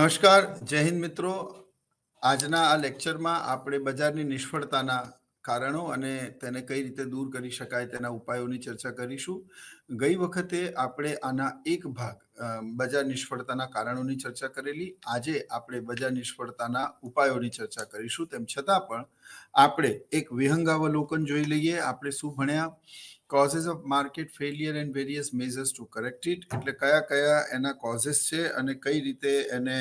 નમસ્કાર, જય હિન્દ મિત્રો. આજના આ લેક્ચરમાં આપણે બજારની નિષ્ફળતાના કારણો અને તેને કઈ રીતે દૂર કરી શકાય તેના ઉપાયોની ચર્ચા કરીશું. ગઈ વખતે આપણે આના એક ભાગ બજાર નિષ્ફળતાના કારણોની ચર્ચા કરેલી. આજે આપણે બજાર નિષ્ફળતાના ઉપાયોની ચર્ચા કરીશું. તેમ છતાં પણ આપણે એક વિહંગાવલોકન જોઈ લઈએ. આપણે શું ભણ્યા? causes of market failure and various measures to correct it. એટલે કયા કયા એના causes છે અને કઈ રીતે એને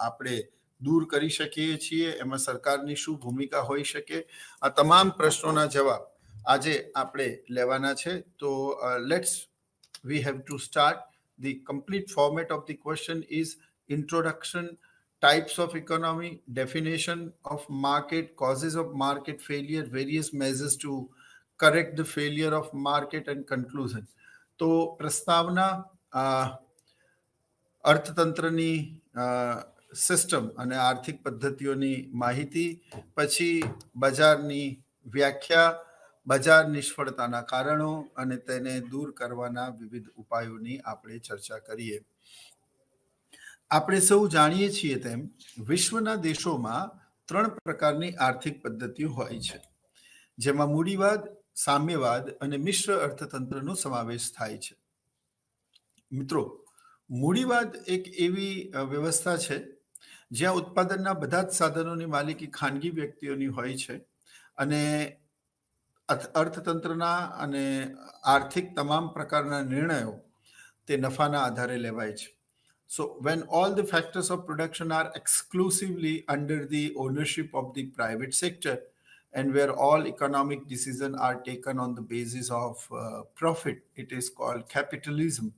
આપણે દૂર કરી શકીએ છીએ, એમાં સરકારની શું ભૂમિકા હોઈ શકે, આ તમામ પ્રશ્નોના જવાબ આજે આપણે લેવાના છે. તો let's we have to start. The complete format of the question is introduction, types of economy, definition of market, causes of market failure, various measures to correct the failure of market and conclusion. તો પ્રસ્તાવના, અર્થતંત્રની system અને આર્થિક પદ્ધતિઓની માહિતી, પછી બજારની વ્યાખ્યા, બજાર નિષ્ફળતાના કારણો અને તેને દૂર કરવાના વિવિધ ઉપાયોની આપણે ચર્ચા કરીએ. આપણે સૌ જાણીએ છીએ તેમ વિશ્વના દેશોમાં 3 પ્રકારની આર્થિક પદ્ધતિઓ હોય છે, જેમાં મૂડીવાદ, સામ્યવાદ અને મિશ્ર અર્થતંત્રનો સમાવેશ થાય છે. મિત્રો, મૂડીવાદ એક એવી વ્યવસ્થા છે જ્યાં ઉત્પાદનના બધા જ સાધનોની માલિકી ખાનગી વ્યક્તિઓની હોય છે અને અર્થતંત્રના અને આર્થિક તમામ પ્રકારના નિર્ણયો તે નફાના આધારે લેવાય છે. So when all the factors of production are exclusively under the ownership of the private sector and where all economic decisions are taken on the basis of profit, it is called capitalism.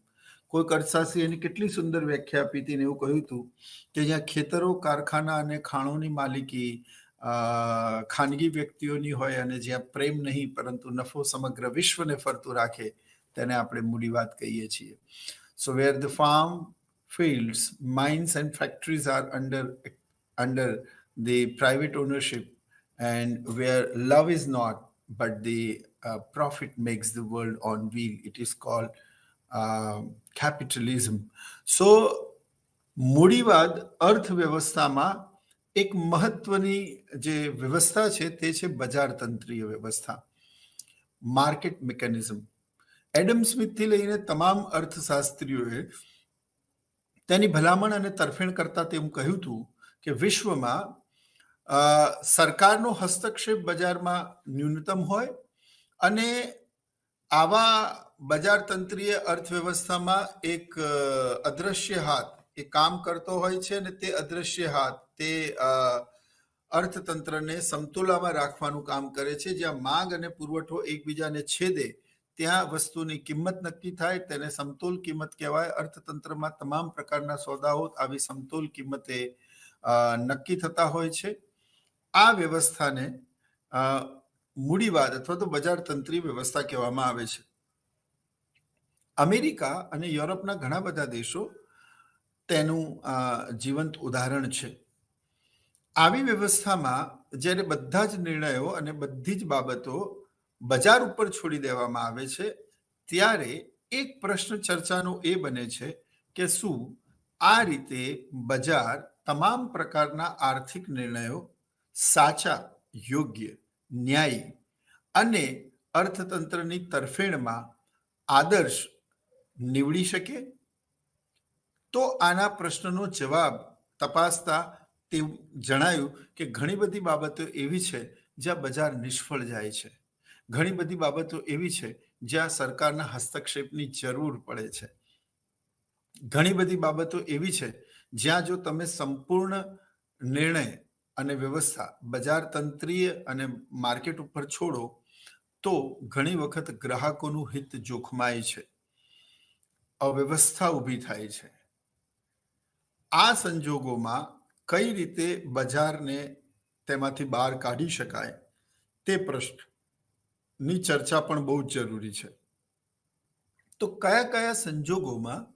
કોઈ અર્થશાસ્ત્રી એની કેટલી સુંદર વ્યાખ્યા આપી હતી ને એવું કહ્યું હતું કે જ્યાં ખેતરો, કારખાના અને ખાણોની માલિકી ખાનગી વ્યક્તિઓની હોય અને જ્યાં પ્રેમ નહીં પરંતુ નફો સમગ્ર વિશ્વને ફરતું રાખે તેને આપણે મૂડીવાદ કહીએ છીએ. So where the farm, fields, mines and factories are under the private ownership and where love is not but the profit makes the world on wheel, it is called capitalism. So મૂડીવાદ અર્થવ્યવસ્થામાં એક મહત્વની જે વ્યવસ્થા છે તે છે બજારતંત્રીય વ્યવસ્થા, market mechanism. Adam સ્મિથથી લઈને તમામ અર્થશાસ્ત્રીઓએ તેની ભલામણ અને તરફેણ કરતા તેમ કહ્યું હતું કે વિશ્વમાં સરકારનો હસ્તક્ષેપ બજારમાં ન્યૂનતમ હોય અને આવા બજારતંત્રીય અર્થવ્યવસ્થામાં એક અદ્રશ્ય હાથ એ કામ કરતો હોય છે અને તે અદ્રશ્ય હાથ તે અર્થતંત્રને સમતુલામાં રાખવાનું કામ કરે છે. જ્યાં માંગ અને પુરવઠો એકબીજાને છેદે ત્યાં વસ્તુની કિંમત નક્કી થાય, તેને સમતોલ કિંમત કહેવાય. અર્થતંત્રમાં તમામ પ્રકારના સોદાઓ આવી સમતોલ કિંમતે નક્કી થતા હોય છે. આ વ્યવસ્થાને મૂડીવાદ અથવા તો બજારતંત્રી વ્યવસ્થા કહેવામાં આવે છે. અમેરિકા અને યુરોપના ઘણા બધા દેશો તેનું જીવંત ઉદાહરણ છે. આવી વ્યવસ્થામાં જ્યારે બધા જ નિર્ણયો અને બધી જ બાબતો બજાર ઉપર છોડી દેવામાં આવે છે ત્યારે એક પ્રશ્ન ચર્ચાનો એ બને છે કે શું આ રીતે બજાર તમામ પ્રકારના આર્થિક નિર્ણયો સાચા, યોગ્ય, ન્યાયી અને અર્થતંત્રની તરફેણમાં આદર્શ નીવડી શકે? તો આના પ્રશ્નનો જવાબ તપાસતા તે જણાયું કે ઘણી બધી બાબતો એવી છે જ્યાં બજાર નિષ્ફળ જાય છે, ઘણી બધી બાબતો એવી છે જ્યાં સરકારના હસ્તક્ષેપની જરૂર પડે છે, ઘણી બધી બાબતો એવી છે જ્યાં જો તમે સંપૂર્ણ નિર્ણય અને વ્યવસ્થા બજારતંત્રીય અને માર્કેટ ઉપર છોડો તો ઘણી વખત ગ્રાહકોનું હિત જોખમાય છે, અવ્યવસ્થા ઊભી થાય છે. આ સંજોગોમાં કઈ રીતે બજારને તેમાંથી બહાર કાઢી શકાય તે પ્રશ્નની ચર્ચા પણ બહુ જ જરૂરી છે. તો કયા કયા સંજોગોમાં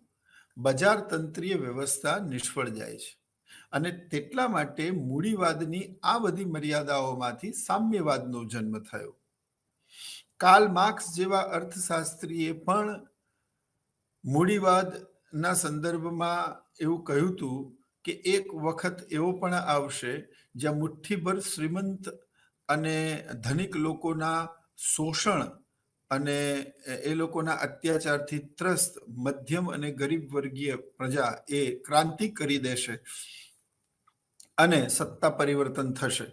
બજારતંત્રીય વ્યવસ્થા નિષ્ફળ જાય છે અને તેટલા માટે મૂડીવાદની આ બધી મર્યાદાઓમાંથી સામ્યવાદનો જન્મ થયો. કાર્લ માર્ક્સ જેવા અર્થશાસ્ત્રીએ પણ મૂડીવાદના સંદર્ભમાં એવું કહ્યું હતું કે એક વખત એવો પણ આવશે જ્યાં મુઠ્ઠીભર શ્રીમંત અને ધનિક લોકોના શોષણ અને એ લોકોના અત્યાચારથી ત્રસ્ત મધ્યમ અને ગરીબ વર્ગીય પ્રજા એ ક્રાંતિ કરી દેશે અને સત્તા પરિવર્તન થશે.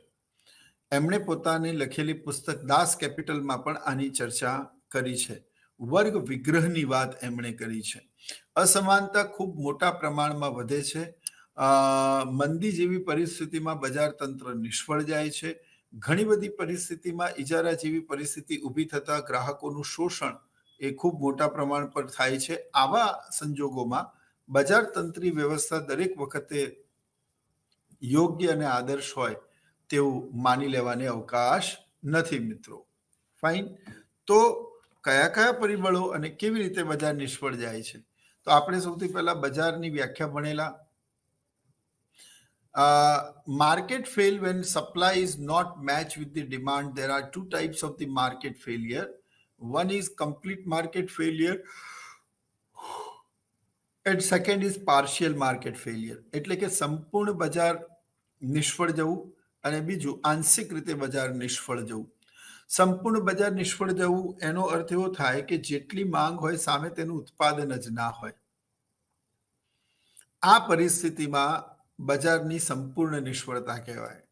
એમણે પોતાની લખેલી પુસ્તક દાસ કેપિટલમાં પણ આની ચર્ચા કરી છે. વર્ગ વિગ્રહની વાત એમણે કરી છે. અસમાનતા ખૂબ મોટા પ્રમાણમાં વધે છે. મંદી જેવી પરિસ્થિતિમાં બજાર તંત્ર નિષ્ફળ જાય છે. ઘણી બધી પરિસ્થિતિમાં ઇજારા જેવી પરિસ્થિતિ ઊભી થતા ગ્રાહકોનું શોષણ એ ખૂબ મોટા પ્રમાણ પર થાય છે. આવા સંજોગોમાં બજાર તંત્રી વ્યવસ્થા દરેક વખતે યોગ્ય અને આદર્શ હોય તેવું માની લેવાને અવકાશ નથી મિત્રો. ફાઇન. તો કયા કયા પરિબળો અને કેવી રીતે બજાર નિષ્ફળ જાય છે? તો આપણે સૌથી પહેલા બજારની વ્યાખ્યા ભણેલા. Market fail when supply is not matched with the demand. There are two types of the market failure. One is complete market failure and second is partial market failure. એટલે કે સંપૂર્ણ બજાર નિષ્ફળ જવું અને બીજું આંશિક રીતે બજાર નિષ્ફળ જવું. સંપૂર્ણ બજાર નિષ્ફળ જવું એનો અર્થ એવો થાય કે જેટલી માંગ હોય સામે તેનું ઉત્પાદન જ ના હોય. આ પરિસ્થિતિમાં બજારની સંપૂર્ણ નિષ્ફળતા કહેવાય.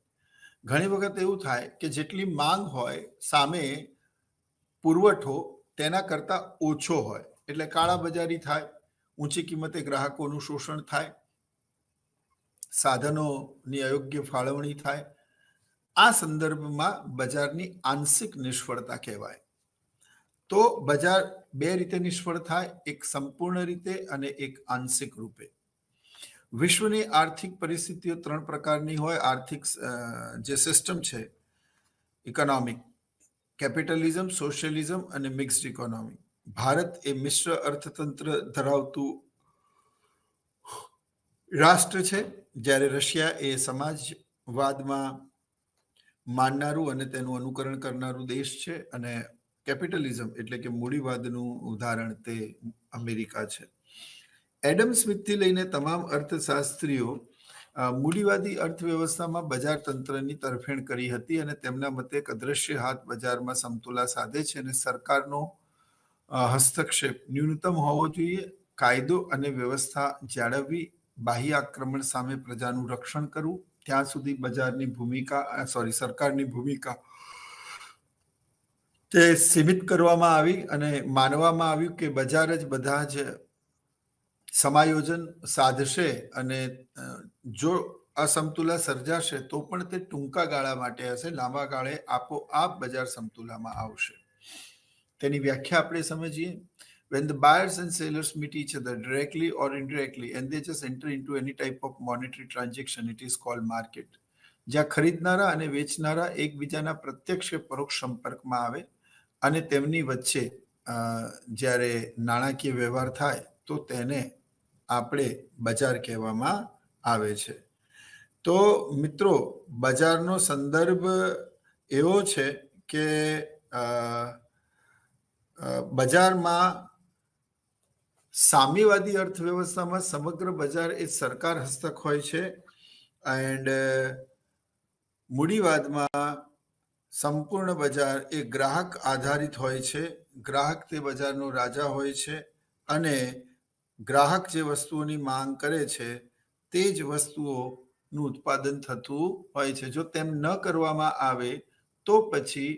ઘણી વખત એવું થાય કે જેટલી માંગ હોય સામે પુરવઠો તેના કરતા ઓછો હોય એટલે કાળા બજારી થાય, ઊંચી કિંમતે ગ્રાહકોનું શોષણ થાય, સાધનોની અયોગ્ય ફાળવણી થાય. આ સંદર્ભમાં બજારની આંશિક નિષ્ફળતા કહેવાય. તો બજાર બે રીતે નિષ્ફળ થાય, એક સંપૂર્ણ રીતે અને એક આંશિક રૂપે. વિશ્વની આર્થિક પરિસ્થિતિઓ ત્રણ પ્રકારની હોય. આર્થિક જે સિસ્ટમ છે ઇકોનોમિક, કેપિટલિઝમ, સોશિયલિઝમ અને મિક્સ્ડ ઇકોનોમી. ભારત એ મિશ્ર અર્થતંત્ર ધરાવતું રાષ્ટ્ર છે, જ્યારે રશિયા એ સમાજવાદમાં માનનારું અને તેનું અનુકરણ કરનારું દેશ છે અને કેપિટલિઝમ એટલે કે મૂડીવાદનું ઉદાહરણ તે અમેરિકા છે. એડમ સ્મિથથી લઈને તમામ અર્થશાસ્ત્રીઓ મૂડીવાદી અર્થવ્યવસ્થામાં બજાર તંત્રની તરફેણ કરી હતી અને તેમના મતે એક અદ્રશ્ય હાથ બજારમાં સમતુલા સાધે છે અને સરકારનો હસ્તક્ષેપ ન્યૂનતમ હોવો જોઈએ. કાયદો અને વ્યવસ્થા જાળવવી, બાહ્ય આક્રમણ સામે પ્રજાનું રક્ષણ કરવું, ત્યાં સુધી બજારની સરકારની ભૂમિકા તે સીમિત કરવામાં આવી અને માનવામાં આવ્યું કે બજાર જ બધા જ સમાયોજન સાધશે અને જો અસમતુલા સર્જાશે તો પણ તે ટૂંકા ગાળા માટે હશે, લાંબા ગાળે આપોઆપ બજાર સમતુલામાં આવશે. તેની વ્યાખ્યા આપણે સમજીએ. When the buyers and sellers meet each other directly or indirectly and they just enter into any type of monetary transaction, it is called market. જ્યાં ખરીદનારા અને વેચનારા એકબીજાના પ્રત્યક્ષ કે પરોક્ષ સંપર્કમાં આવે અને તેમની વચ્ચે જ્યારે નાણાકીય વ્યવહાર થાય તો તેને આપણે બજાર કહેવામાં આવે છે. તો મિત્રો બજારનો સંદર્ભ એવો છે કે બજારમાં સામ્યવાદી અર્થવ્યવસ્થામાં સમગ્ર બજાર એ સરકાર હસ્તક હોય છે એન્ડ મૂડીવાદમાં સંપૂર્ણ બજાર એ ગ્રાહક આધારિત હોય છે. ગ્રાહક તે બજારનો રાજા હોય છે અને ગ્રાહક જે વસ્તુઓની માંગ કરે છે તે જ વસ્તુઓનું ઉત્પાદન થતું હોય છે. જો તેમ ન કરવામાં આવે તો પછી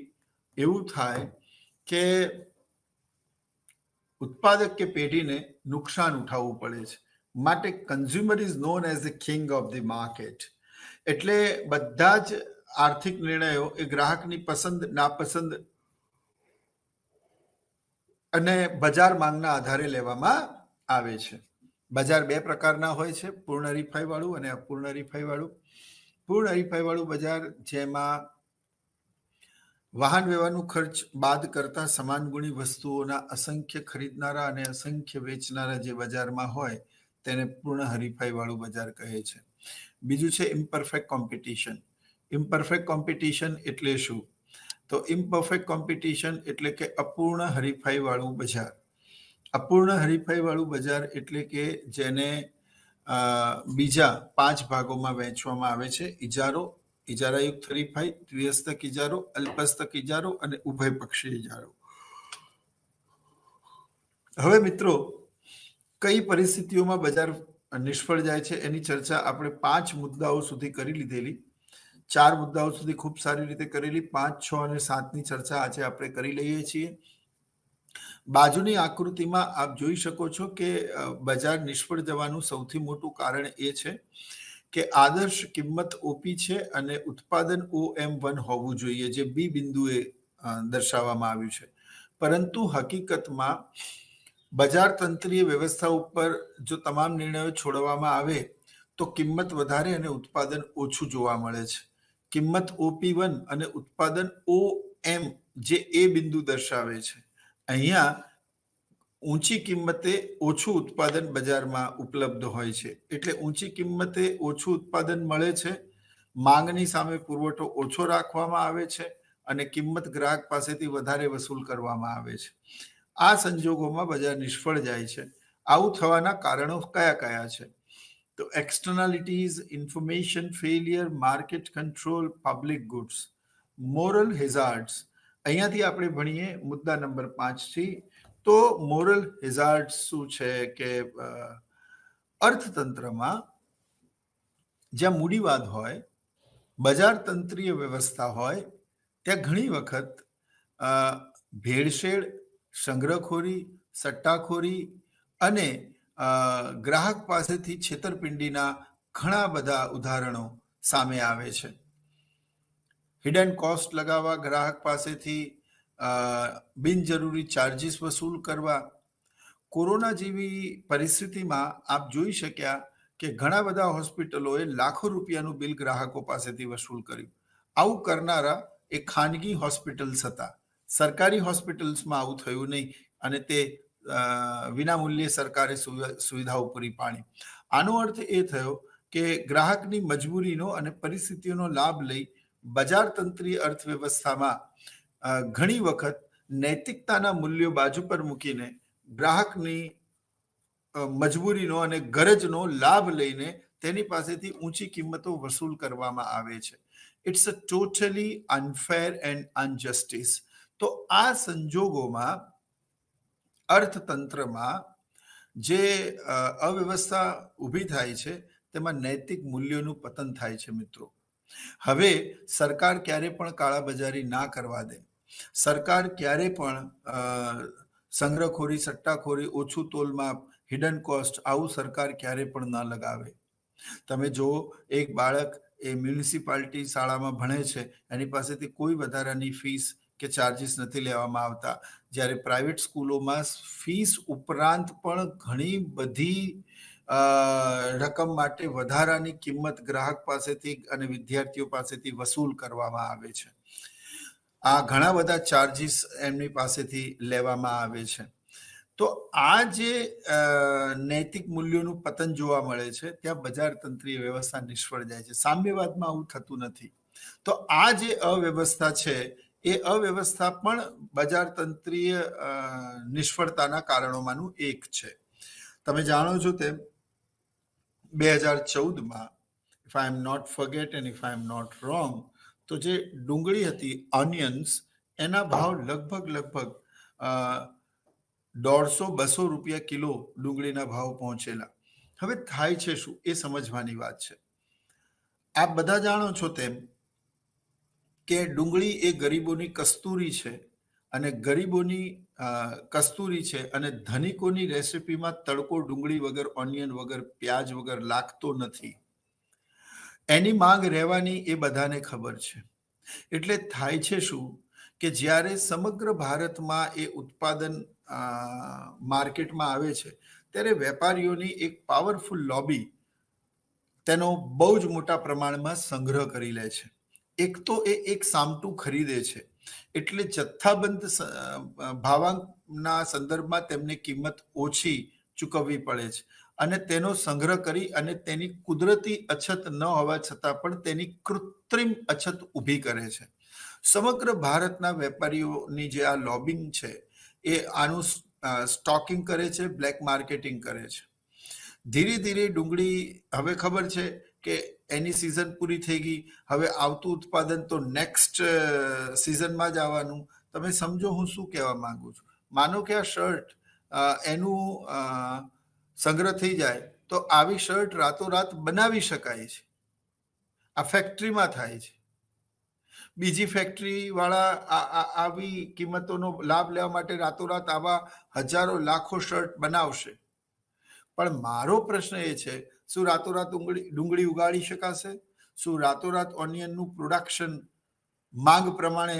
એવું થાય કે ઉત્પાદક કે પેઢીને નુકસાન ઉઠાવવું પડે છે. માટે consumer is known as the king of the market. એટલે બધા જ આર્થિક નિર્ણયો એ ગ્રાહકની પસંદ નાપસંદ અને બજાર માંગના આધારે લેવામાં આવે છે. બજાર બે પ્રકારના હોય છે, પૂર્ણ હરીફાઈ વાળું અને અપૂર્ણ હરીફાઈ વાળું. પૂર્ણ હરીફાઈ વાળું બજાર જેમાં વાહન વ્યવહારનું ખર્ચ બાદ કરતા સમાન ગુણી વસ્તુઓના અસંખ્ય ખરીદનારા અને અસંખ્ય વેચનારા જે બજારમાં હોય તેને પૂર્ણ હરીફાઈ વાળું બજાર કહે છે. બીજું છે ઇમ્પરફેક્ટ કોમ્પિટિશન. ઇમ્પરફેક્ટ કોમ્પિટિશન એટલે શું? તો ઇમ્પરફેક્ટ કોમ્પિટિશન એટલે કે અપૂર્ણ હરીફાઈ વાળું બજાર. અપૂર્ણ હરીફાઈ વાળું બજાર એટલે કે જેને બીજા 5 ભાગોમાં વહેંચવામાં આવે છે: ઇજારો, ઇજારાયુક્ત હરીફાઈ, દ્વિહસ્તક ઇજારો, અલ્પહસ્તક ઇજારો અને ઉભયપક્ષી ઇજારો. હવે મિત્રો, કઈ પરિસ્થિતિઓમાં બજાર નિષ્ફળ જાય છે એની ચર્ચા આપણે 5 મુદ્દાઓ સુધી કરી લીધેલી. 4 મુદ્દાઓ સુધી ખૂબ સારી રીતે કરેલી. 5, 6 અને 7ની ચર્ચા આજે આપણે કરી લઈએ છીએ. બાજુની આકૃતિમાં આપ જોઈ શકો છો કે બજાર નિષ્ફળ જવાનું સૌથી મોટું કારણ એ છે કે આદર્શ કિંમત ઓપી છે અને ઉત્પાદન OM1 હોવું જોઈએ, જે બી બિંદુએ દર્શાવવામાં આવ્યું છે. પરંતુ હકીકતમાં બજાર તંત્રીય વ્યવસ્થા ઉપર જો તમામ નિર્ણયો છોડવામાં આવે તો કિંમત વધારે અને ઉત્પાદન ઓછું જોવા મળે છે. કિંમત OP1 અને ઉત્પાદન OM જે એ બિંદુ દર્શાવે છે. અહીંયા ઊંચી કિંમતે ઓછું ઉત્પાદન બજારમાં ઉપલબ્ધ હોય છે. એટલે ઊંચી કિંમતે ઓછું ઉત્પાદન મળે છે, માંગની સામે પુરવઠો ઓછો રાખવામાં આવે છે અને કિંમત ગ્રાહક પાસેથી વધારે વસૂલ કરવામાં આવે છે. આ સંજોગોમાં બજાર નિષ્ફળ જાય છે. આવું થવાના કારણો કયા કયા છે? તો externalities, information failure, market control, public goods, moral hazards. અહીંયાથી આપણે ભણીએ મુદ્દા નંબર 5 થી. તો મોરલ હેઝાર્ડ્સ શું છે કે અર્થતંત્રમાં જ્યાં મૂડીવાદ હોય, બજાર તંત્રીય વ્યવસ્થા હોય, ત્યાં ઘણી વખત ભેળસેળ, સંગ્રહખોરી, સટ્ટાખોરી અને ગ્રાહક પાસેથી છેતરપિંડીના ઘણા બધા ઉદાહરણો સામે આવે છે. હિડન કોસ્ટ લગાવવા, ગ્રાહક પાસેથી બિનજરૂરી ચાર્જીસ વસૂલ કરવા. કોરોના જેવી પરિસ્થિતિમાં આપ જોઈ શક્યા કે ઘણા બધા હોસ્પિટલોએ લાખો રૂપિયાનું બિલ ગ્રાહકો પાસેથી વસૂલ કર્યું. આવું કરનારા એ ખાનગી હોસ્પિટલ્સ હતા. સરકારી હોસ્પિટલ્સમાં આવું થયું નહીં અને તે વિનામૂલ્યે સરકારે સુવિધાઓ પૂરી પાડી. આનો અર્થ એ થયો કે ગ્રાહકની મજબૂરીનો અને પરિસ્થિતિઓનો લાભ લઈ બજાર તંત્રીય અર્થવ્યવસ્થામાં ઘણી વખત નૈતિકતાના મૂલ્યો બાજુ પર મૂકીને ગ્રાહકની મજબૂરીનો અને ગરજનો લાભ લઈને તેની પાસેથી ઊંચી કિંમતો વસૂલ કરવામાં આવે છે. It's a totally unfair and unjustice. તો આ સંજોગોમાં અર્થતંત્રમાં જે અવ્યવસ્થા ઊભી થાય છે તેમાં નૈતિક મૂલ્યોનું પતન થાય છે. મિત્રો, હવે સરકાર ક્યારે પણ કાળાબજારી ના કરવા દે. સરકાર ક્યારે પણ સંગ્રહખોરી, સટ્ટાખોરી, ઓછું તોલમાપ, હિડન કોસ્ટ આવું સરકાર ક્યારે પણ ન લગાવે. તમે જુઓ, એક બાળક એ મ્યુનિસિપાલિટી શાળામાં ભણે છે, એની પાસેથી કોઈ વધારાની ફીસ કે ચાર્જીસ નથી લેવામાં આવતા. જ્યારે પ્રાઇવેટ સ્કૂલોમાં ફીસ ઉપરાંત પણ ઘણી બધી રકમ માટે વધારાની કિંમત ગ્રાહક પાસેથી અને વિદ્યાર્થીઓ પાસેથી વસૂલ કરવામાં આવે છે. આ ઘણા બધા ચાર્જીસ એમની પાસેથી લેવામાં આવે છે. તો આ જે નૈતિક મૂલ્યોનું પતન જોવા મળે છે, ત્યાં બજાર તંત્રીય વ્યવસ્થા નિષ્ફળ જાય છે. સામ્યવાદમાં આવું થતું નથી. તો આ જે અવ્યવસ્થા છે એ અવ્યવસ્થા પણ બજાર તંત્રીય નિષ્ફળતાના કારણોમાંનું એક છે. તમે જાણો છો તેમ 2014માં, if I am not forget and if I am not wrong, તો જે ડુંગળી હતી, ઓનિયન્સ, એના ભાવ લગભગ 150-200 રૂપિયા કિલો ડુંગળીના ભાવ પહોંચેલા. હવે થાય છે શું એ સમજવાની વાત છે. આપ બધા જાણો છો તેમ કે ડુંગળી એ ગરીબોની કસ્તુરી છે અને ગરીબોની કસ્તુરી છે અને ધનિકોની રેસિપીમાં તડકો ડુંગળી વગર, ઓનિયન વગર, પ્યાજ વગર લાગતો નથી. એની માંગ રહેવાની એ બધાને ખબર છે. એટલે થાય છે શું કે જ્યારે સમગ્ર ભારતમાં એ ઉત્પાદન માર્કેટમાં આવે છે ત્યારે વેપારીઓની એક પાવરફુલ લોબી તેનો બહુ જ મોટા પ્રમાણમાં સંગ્રહ કરી લે છે. એક તો એ એક સામટું ખરીદે છે, એટલે જથ્થાબંધ ભાવાંકના સંદર્ભમાં તેમને કિંમત ઓછી ચૂકવવી પડે છે અને તેનો સંગ્રહ કરી અને તેની કુદરતી અછત ન હોવા છતાં પણ તેની કૃત્રિમ અછત ઊભી કરે છે. સમગ્ર ભારતના વેપારીઓની જે આ લોબિંગ છે એ આનું સ્ટોકિંગ કરે છે, બ્લેક માર્કેટિંગ કરે છે. ધીરે ધીરે ડુંગળી હવે ખબર છે કે એની સિઝન પૂરી થઈ ગઈ, હવે આવતું ઉત્પાદન તો નેક્સ્ટ સિઝનમાં જ આવવાનું. તમે સમજો હું શું કહેવા માંગુ છું. માનો કે આ શર્ટ એનું સંગ્રહ થઈ જાય તો આવી શર્ટ રાતોરાત બનાવી શકાય છે. આ ફેક્ટરીમાં થાય છે. બીજી ફેક્ટરી વાળા આવી કિંમતોનો લાભ લેવા માટે રાતોરાત આવા હજારો લાખો શર્ટ બનાવશે. પણ મારો પ્રશ્ન એ છે, શું રાતોરાત ડુંગળી ઉગાડી શકાશે? શું રાતોરાત ઓનિયનનું પ્રોડક્શન માંગ પ્રમાણે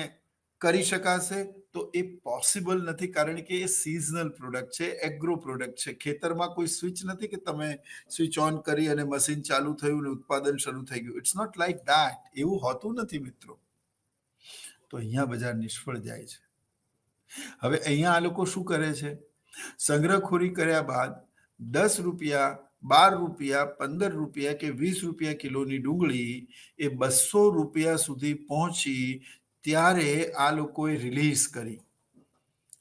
કરી શકાશે? તો એ પોસિબલ નથી, કારણ કે એ સિઝનલ પ્રોડક્ટ છે, એગ્રો પ્રોડક્ટ છે. ખેતરમાં કોઈ સ્વિચ નથી કે તમે સ્વિચ ઓન કરી અને મશીન ચાલુ થયું ને ઉત્પાદન શરૂ થઈ ગયું. It's not like that. એવું હોતું નથી મિત્રો. તો અહીંયા બજાર નિષ્ફળ જાય છે. હવે અહીંયા આ લોકો શું કરે છે? સંગ્રહખોરી કર્યા બાદ 10 રૂપિયા, 12 રૂપિયા, 15 રૂપિયા કે 20 રૂપિયા કિલોની ડુંગળી એ 200 રૂપિયા સુધી પહોંચી ત્યારે આ લોકોએ રિલીઝ કરી.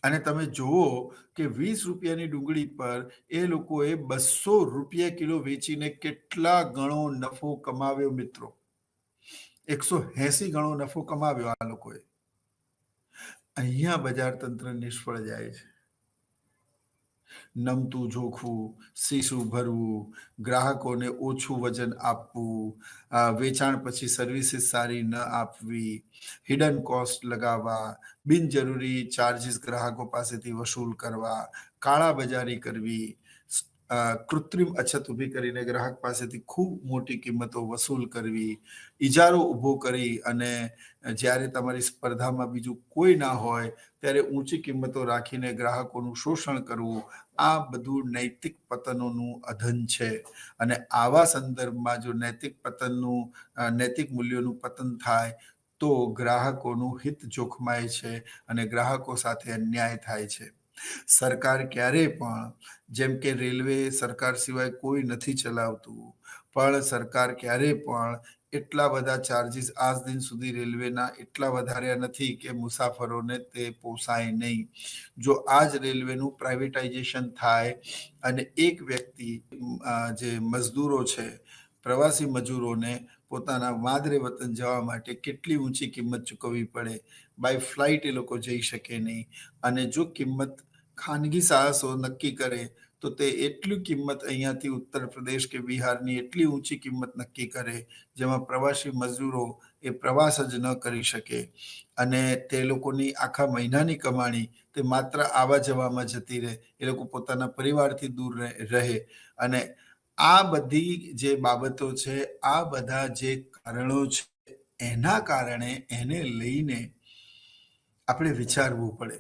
અને તમે જુઓ કે 20 રૂપિયાની ડુંગળી પર એ લોકોએ 200 રૂપિયા કિલો વેચીને કેટલા ગણો નફો કમાવ્યો મિત્રો. 180 ગણો નફો કમાવ્યો આ લોકોએ. અહીંયા બજાર તંત્ર નિષ્ફળ જાય છે. નમતું જોખવું, શીશું ભરવું, ગ્રાહકોને ઓછું વજન આપવું, વેચાણ પછી સર્વિસીસ સારી ન આપવી, હિડન કોસ્ટ લગાવવા, બિનજરૂરી ચાર્જીસ ગ્રાહકો પાસેથી વસૂલ કરવા, કાળા બજારી કરવી, કૃત્રિમ અછત ઊભી કરીને ગ્રાહક પાસેથી ખૂબ મોટી કિંમતો વસૂલ કરવી, ઇજારો ઊભો કરી અને જ્યારે તમારી સ્પર્ધામાં બીજું કોઈ ના હોય ત્યારે ઊંચી કિંમતો રાખીને ગ્રાહકોનું શોષણ કરવું, આ બધું નૈતિક પતનોનું અધન છે. અને આવા સંદર્ભમાં જો નૈતિક મૂલ્યોનું પતન થાય તો ગ્રાહકોનું હિત જોખમાય છે અને ગ્રાહકો સાથે અન્યાય થાય છે. સરકાર ક્યારે પણ, જેમ કે રેલવે સરકાર સિવાય કોઈ નથી ચલાવતું, પણ સરકાર ક્યારે પણ એટલા બધા ચાર્જીસ આજ દિન સુધી રેલવેના એટલા વધાર્યા નથી કે મુસાફરોને તે પોસાય નહીં. જો આજ રેલવેનું પ્રાઇવેટાઇઝેશન થાય અને એક વ્યક્તિ જે મજદૂરો છે, પ્રવાસી મજૂરોને પોતાના માદરે વતન જવા માટે કેટલી ઊંચી કિંમત ચૂકવવી પડે, બાય ફ્લાઇટ એ લોકો જઈ શકે નહીં. અને જો કિંમત ખાનગી સાહસો નક્કી કરે તો તે એટલી કિંમત અહીંયાથી ઉત્તર પ્રદેશ કે બિહારની એટલી ઊંચી કિંમત નક્કી કરે જેમાં પ્રવાસી મજૂરો એ પ્રવાસ જ ન કરી શકે અને તે લોકોની આખા મહિનાની કમાણી તે માત્ર આવા જવામાં જતી રહે, એ લોકો પોતાના પરિવારથી દૂર રહે. અને આ બધી જે બાબતો છે, આ બધા જે કારણો છે, એના કારણે એને લઈને આપણે વિચારવું પડે.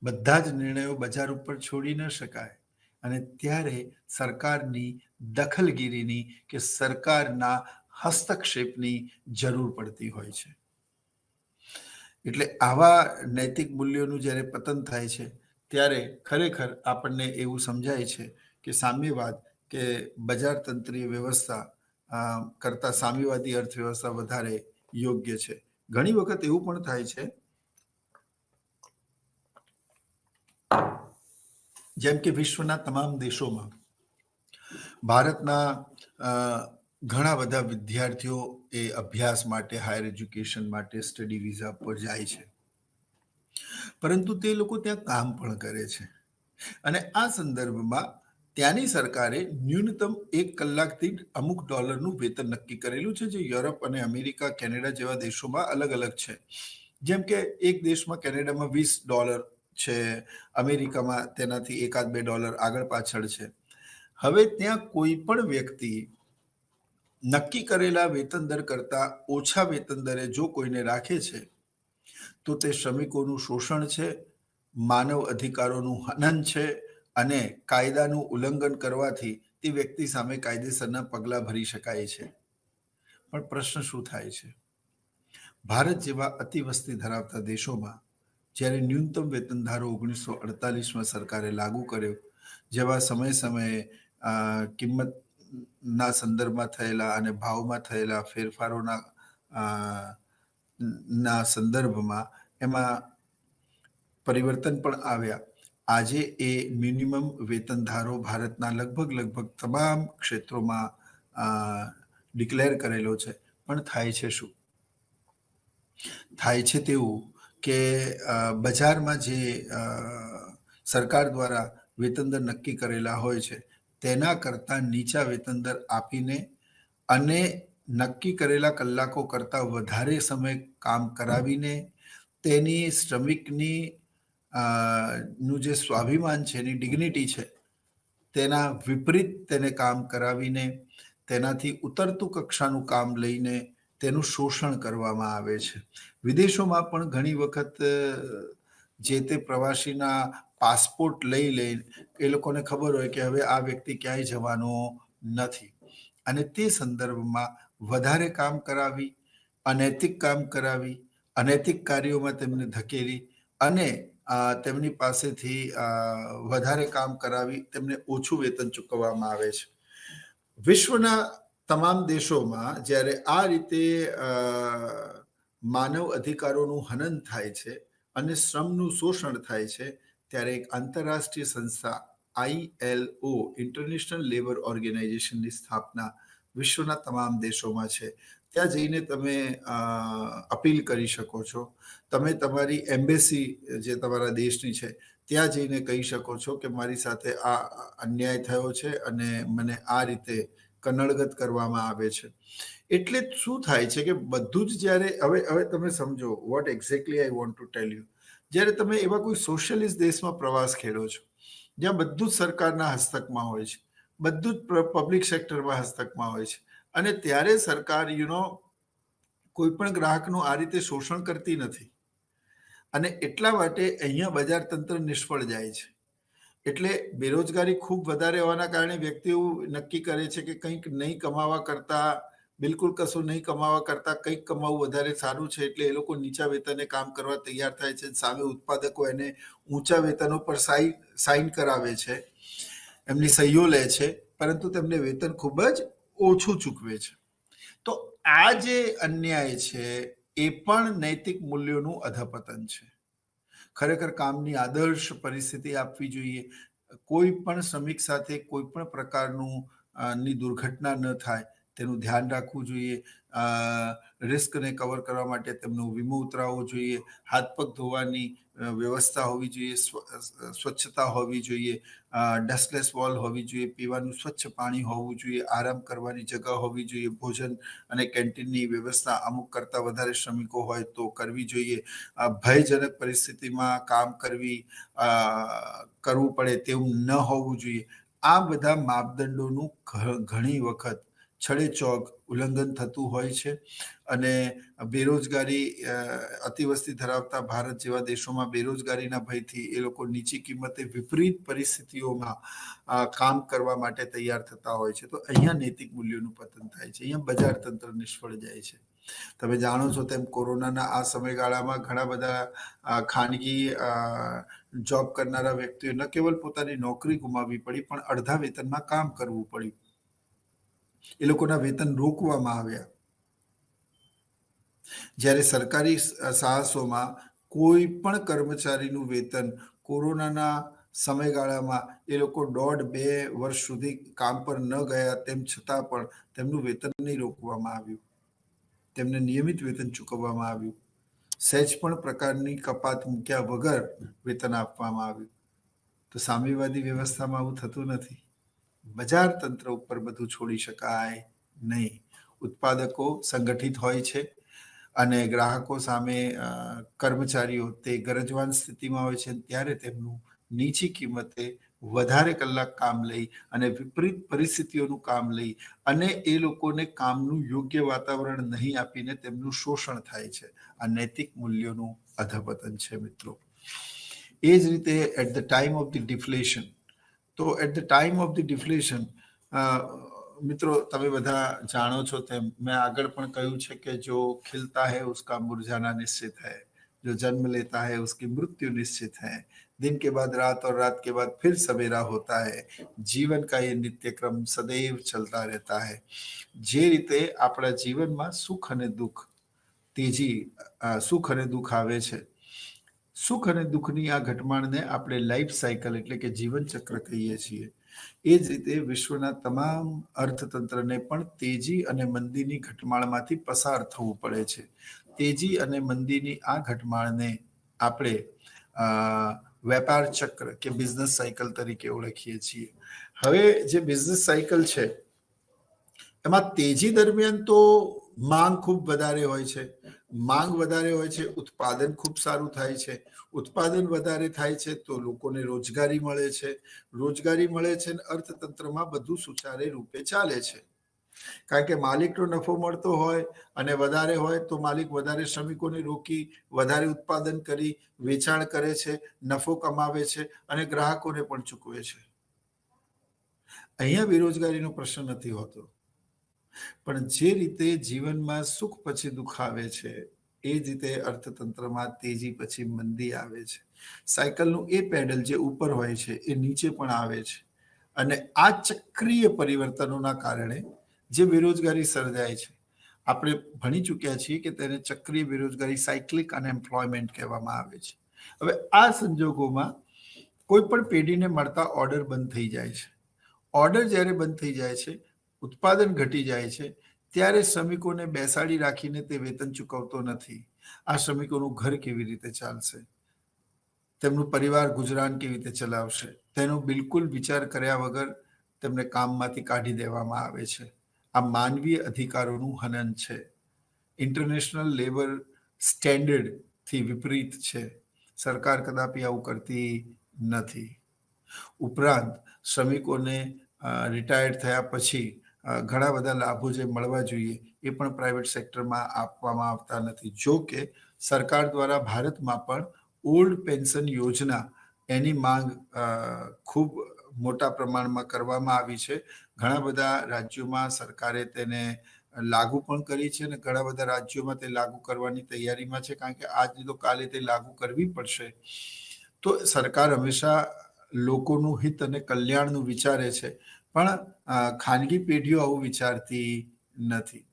બધા જ નિર્ણયો બજાર ઉપર છોડી ન શકાય અને ત્યારે સરકારની દખલગીરીની કે સરકારના હસ્તક્ષેપની જરૂર પડતી હોય છે. એટલે આવા નૈતિક મૂલ્યોનું જ્યારે પતન થાય છે ત્યારે ખરેખર આપણને એવું સમજાય છે કે સામ્યવાદ કે બજાર તંત્રીય વ્યવસ્થા કરતા સામ્યવાદી અર્થવ્યવસ્થા વધારે યોગ્ય છે. ઘણી વખત એવું પણ થાય છે, જેમ કે વિશ્વના તમામ દેશોમાં ભારતના ઘણા બધા વિદ્યાર્થીઓ એ અભ્યાસ માટે, હાયર એજ્યુકેશન માટે સ્ટડી વિઝા પર જાય છે, પરંતુ તે લોકો ત્યાં કામ પણ કરે છે. અને આ સંદર્ભમાં ત્યાંની સરકારે ન્યૂનતમ 1 કલાકથી અમુક ડોલરનું વેતન નક્કી કરેલું છે, જે યુરોપ અને અમેરિકા, કેનેડા જેવા દેશોમાં અલગ અલગ છે. જેમ કે એક દેશમાં, કેનેડામાં $20 છે, અમેરિકામાં તેનાથી $1-2 આગળ પાછળ છે. હવે ત્યાં કોઈ પણ વ્યક્તિ નક્કી કરેલા વેતન દર કરતા ઓછા વેતન દરે જો કોઈને રાખે છે તો તે શ્રમિકોનું શોષણ છે, માનવ અધિકારોનું હનન છે અને કાયદાનું ઉલ્લંઘન કરવાથી તે વ્યક્તિ સામે કાયદેસરના પગલાં ભરી શકાય છે. પણ પ્રશ્ન શું થાય છે? ભારત જેવા અતિવસ્તી ધરાવતા દેશોમાં જ્યારે ન્યૂનતમ વેતન ધારો 1948માં સરકારે લાગુ કર્યો, જેવા સમયે કિંમતના સંદર્ભમાં થયેલા અને ભાવમાં થયેલા ફેરફારોના સંદર્ભમાં એમાં પરિવર્તન પણ આવ્યા. આજે એ મિનિમમ વેતનધારો ભારતના લગભગ તમામ ક્ષેત્રોમાં ડિક્લેર કરેલો છે. પણ થાય છે શું? થાય છે તેવું કે બજારમાં જે સરકાર દ્વારા વેતન દર નક્કી કરેલા હોય છે તેના કરતાં નીચા વેતન દર આપીને અને નક્કી કરેલા કલાકો કરતાં વધારે સમય કામ કરાવીને તેની શ્રમિકની નું જે સ્વાભિમાન છે, એની ડિગ્નિટી છે, તેના વિપરીત તેને કામ કરાવીને તેનાથી ઉતરતું કક્ષાનું કામ લઈને તેનું શોષણ કરવામાં આવે છે. વિદેશોમાં પણ ઘણી વખત જે તે પ્રવાસીના પાસપોર્ટ લઈ લે, એ લોકોને ખબર હોય કે હવે આ વ્યક્તિ ક્યાંય જવાનો નથી, અને તે સંદર્ભમાં વધારે કામ કરાવી, અનૈતિક કામ કરાવી, અનૈતિક કાર્યોમાં તેમને ધકેલી અને તેમની પાસેથી વધારે કામ કરાવી તેમને ઓછું વેતન ચૂકવવામાં આવે છે. વિશ્વના તમામ દેશોમાં જ્યારે આ રીતે માનવ અધિકારોનું હનન થાય છે અને શ્રમનું શોષણ થાય છે, ત્યારે એક આંતરરાષ્ટ્રીય સંસ્થા ILO, ઇન્ટરનેશનલ લેબર ઓર્ગેનાઇઝેશનની સ્થાપના વિશ્વના તમામ દેશોમાં છે. ત્યાં જઈને તમે અપીલ કરી શકો છો. તમે તમારી એમ્બેસી જે તમારા દેશની છે ત્યાં જઈને કહી શકો છો કે મારી સાથે આ અન્યાય થયો છે અને મને આ રીતે કનડગત કરવામાં આવે છે. એટલે શું થાય છે કે બધું જ જ્યારે હવે તમે સમજો vote exactly I want to tell you. જ્યારે તમે એવા કોઈ સોશિયલિસ્ટ દેશમાં પ્રવાસ ખેડો છો જ્યાં બધું જ સરકારના હસ્તકમાં હોય છે, બધું જ પબ્લિક સેક્ટરમાં હસ્તકમાં હોય છે, અને ત્યારે સરકાર કોઈ પણ ગ્રાહકનું આ રીતે શોષણ કરતી નથી, અને એટલા માટે અહીંયા બજાર તંત્ર નિષ્ફળ જાય છે. એટલે બેરોજગારી ખૂબ વધારે હોવાના કારણે વ્યક્તિઓ નક્કી કરે છે કે કંઈક નહીં કમાવા કરતા, બિલકુલ કશું નહીં કમાવા કરતા કંઈક કમાવું વધારે સારું છે. એટલે એ લોકો નીચા વેતને કામ કરવા તૈયાર થાય છે. સામે ઉત્પાદકો એને ઊંચા વેતનો પર સાઇન કરાવે છે, એમની સહીઓ લે છે, પરંતુ તેમને વેતન ખૂબ જ ઓછું ચૂકવે છે. તો આ જે અન્યાય છે એ પણ નૈતિક મૂલ્યોનું અધપતન છે. ખરેખર કામની આદર્શ પરિસ્થિતિ આપવી જોઈએ. કોઈ પણ શ્રમિક સાથે કોઈ પણ પ્રકારનું ની દુર્ઘટના ન થાય તેનું ધ્યાન રાખવું જોઈએ. રિસ્કને કવર કરવા માટે તેમનો વીમો ઉતરાવવો જોઈએ. હાથ પગ ધોવાની વ્યવસ્થા હોવી જોઈએ, સ્વચ્છતા હોવી જોઈએ, ડસ્ટલેસ વોલ હોવી જોઈએ, પીવાનું સ્વચ્છ પાણી હોવું જોઈએ, આરામ કરવાની જગ્યા હોવી જોઈએ, ભોજન અને કેન્ટીનની વ્યવસ્થા અમુક કરતાં વધારે શ્રમિકો હોય તો કરવી જોઈએ. ભયજનક પરિસ્થિતિમાં કામ કરવું પડે તેવું ન હોવું જોઈએ. આ બધા માપદંડોનું ઘણી વખત છડેચોક ઉલ્લંઘન થતું હોય છે, અને બેરોજગારી અતિવસ્તી ધરાવતા ભારત જેવા દેશોમાં બેરોજગારીના ભયથી એ લોકો નીચી કિંમતે વિપરીત પરિસ્થિતિઓમાં કામ કરવા માટે તૈયાર થતા હોય છે. તો અહીંયા નૈતિક મૂલ્યોનું પતન થાય છે, અહીંયા બજાર તંત્ર નિષ્ફળ જાય છે. તમે જાણો છો તેમ કોરોનાના આ સમયગાળામાં ઘણા બધા ખાનગી જોબ કરનારા વ્યક્તિઓ ન કેવલ પોતાની નોકરી ગુમાવવી પડી, પણ અડધા વેતનમાં કામ કરવું પડ્યું. એ લોકોના વેતન રોકવામાં આવ્યા. જ્યારે સરકારી સાહસોમાં કોઈ પણ કર્મચારીનું વેતન કોરોનાના સમયગાળામાં એ લોકો 1.5-2 વર્ષ સુધી કામ પર ન ગયા તેમ છતાં પણ તેમનું વેતન નહીં રોકવામાં આવ્યું, તેમને નિયમિત વેતન ચૂકવવામાં આવ્યું. સહેજ પણ પ્રકારની કપાત મૂક્યા વગર વેતન આપવામાં આવ્યું. તો સામ્યવાદી વ્યવસ્થામાં આવું થતું નથી. બજાર તંત્ર ઉપર બધું છોડી શકાય નહીં. ઉત્પાદકો સંગઠિત હોય છે અને ગ્રાહકો સામે કર્મચારીઓ તે ગરજવાન સ્થિતિમાં હોય છે, ત્યારે તેમનું નીચી કિંમતે વધારે કલાક કામ લઈ અને વિપરીત પરિસ્થિતિઓનું કામ લઈ અને એ લોકોને કામનું યોગ્ય વાતાવરણ નહીં આપીને તેમનું શોષણ થાય છે. આ નૈતિક મૂલ્યોનું અધપતન છે મિત્રો. એ જ રીતે at the time of the deflation, તો at the time of the deflation મિત્રો તમે બધા જાણો છો તેમ મેં આગળ પણ કહ્યું છે કે જો ખिलता है उसका मुरझाना निश्चित है, जो जन्म लेता है उसकी मृत्यु निश्चित है, दिन के बाद रात और रात के बाद फिर सवेरा होता है, जीवन का ये नित्यक्रम सदैव चलता रहता है. જે રીતે આપણા જીવનમાં સુખ અને દુઃખ આવે છે, સુખ અને દુઃખની આ ઘટમાળને આપણે લાઈફ સાયકલ એટલે કે જીવન ચક્ર કહીએ છીએ. એ જ રીતે વિશ્વના તમામ અર્થતંત્રને પણ તેજી અને મંદીની ઘટમાળમાંથી પસાર થવું પડે છે. તેજી અને મંદીની આ ઘટમાળને આપણે વેપાર ચક્ર કે બિઝનેસ સાયકલ તરીકે ઓળખીએ છીએ. હવે જે બિઝનેસ સાયકલ છે એમાં તેજી દરમિયાન તો માંગ ખૂબ વધારે હોય છે. માંગ વધારે હોય છે, ઉત્પાદન ખૂબ સારું થાય છે. ઉત્પાદન વધારે થાય છે તો લોકોને રોજગારી મળે છે. રોજગારી મળે છે અને અર્થતંત્રમાં બધું સુચારે રૂપે ચાલે છે. કારણ કે માલિકનો નફો મળતો હોય અને વધારે હોય તો માલિક વધારે શ્રમિકોને રોકી વધારે ઉત્પાદન કરી વેચાણ કરે છે, નફો કમાવે છે અને ગ્રાહકોને પણ ચૂકવે છે. અહીંયા બેરોજગારીનો પ્રશ્ન નથી હોતો. પણ જે રીતે જીવનમાં સુખ પછી દુઃખ આવે છે એ જ રીતે અર્થતંત્રમાં તેજી પછી મંદી આવે છે. સાયકલનું એ પેડલ જે ઉપર હોય છે એ નીચે પણ આવે છે. અને આ ચક્રીય પરિવર્તનોના કારણે જે બેરોજગારી સર્જાય છે, આપણે ભણી ચૂક્યા છીએ કે તેને ચક્રીય બેરોજગારી સાયક્લિક અનએમ્પ્લોયમેન્ટ કહેવામાં આવે છે. હવે આ સંજોગોમાં કોઈ પણ પેઢીને મળતા ઓર્ડર બંધ થઈ જાય છે. ઓર્ડર જ્યારે બંધ થઈ જાય છે, ઉત્પાદન ઘટી જાય છે, ત્યારે શ્રમિકોને બેસાડી રાખીને તે વેતન ચૂકવતો નથી. આ શ્રમિકોનું ઘર કેવી રીતે ચાલશે, તેમનું પરિવાર ગુજરાન કેવી રીતે ચલાવશે, તેનો બિલકુલ વિચાર કર્યા વગર તેમને કામમાંથી કાઢી દેવામાં આવે છે. આ માનવીય અધિકારોનું હનન છે. ઇન્ટરનેશનલ લેબર સ્ટેન્ડર્ડથી વિપરીત છે. સરકાર કદાપી આવું કરતી નથી. ઉપરાંત શ્રમિકોને રિટાયર્ડ થયા પછી ઘણા બધા લાભો જે મળવા જોઈએ એ પણ પ્રાઇવેટ સેક્ટરમાં આપવામાં આવતા નથી. જો કે સરકાર દ્વારા ભારતમાં પણ ઓલ્ડ પેન્શન યોજના એની માંગ ખૂબ મોટા પ્રમાણમાં કરવામાં આવી છે. ઘણા બધા રાજ્યોમાં સરકારે તેને લાગુ પણ કરી છે અને ઘણા બધા રાજ્યોમાં તે લાગુ કરવાની તૈયારીમાં છે, કારણ કે આજ તો કાલે તે લાગુ કરવી પડશે. તો સરકાર હંમેશા લોકોનું હિત અને કલ્યાણનું વિચારે છે, પણ ખાનગી પેઢીઓ આવું વિચારતી નથી.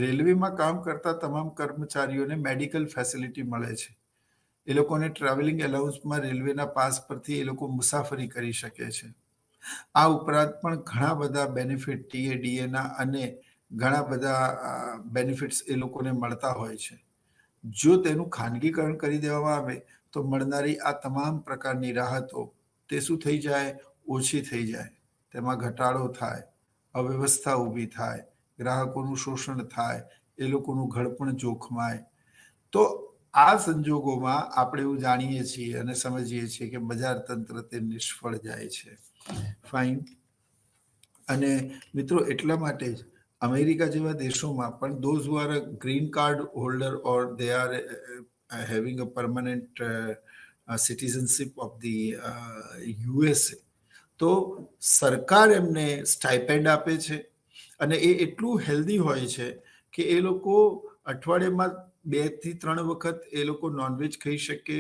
રેલવેમાં કામ કરતા તમામ કર્મચારીઓને મેડિકલ ફેસિલિટી મળે છે. એ લોકોને ટ્રાવેલિંગ એલાઉન્સમાં રેલવેના પાસ પરથી એ લોકો મુસાફરી કરી શકે છે. આ ઉપરાંત પણ ઘણા બધા બેનિફિટ ટીએડીએના અને ઘણા બધા બેનિફિટ્સ એ લોકોને મળતા હોય છે. જો તેનું ખાનગીકરણ કરી દેવામાં આવે તો મળનારી આ તમામ પ્રકારની રાહતો તે શું થઈ જાય? ઓછી થઈ જાય. તેમાં ઘટાડો થાય, અવ્યવસ્થા ઊભી થાય, ગ્રાહકોનું શોષણ થાય, એ લોકોનું ઘડપણ જોખમાય. તો આ સંજોગોમાં આપણે એવું જાણીએ છીએ અને સમજીએ છીએ કે બજાર તંત્ર તે નિષ્ફળ જાય છે. ફાઇન. અને મિત્રો એટલા માટે જ અમેરિકા જેવા દેશોમાં પણ those who are a green card holder or they are having a permanent citizenship of the USA, તો સરકાર એમને સ્ટાઇપેન્ડ આપે છે અને એ એટલું હેલ્ધી હોય છે કે એ લોકો અઠવાડિયામાં 2 થી 3 વખત એ લોકો નોનવેજ ખાઈ શકે,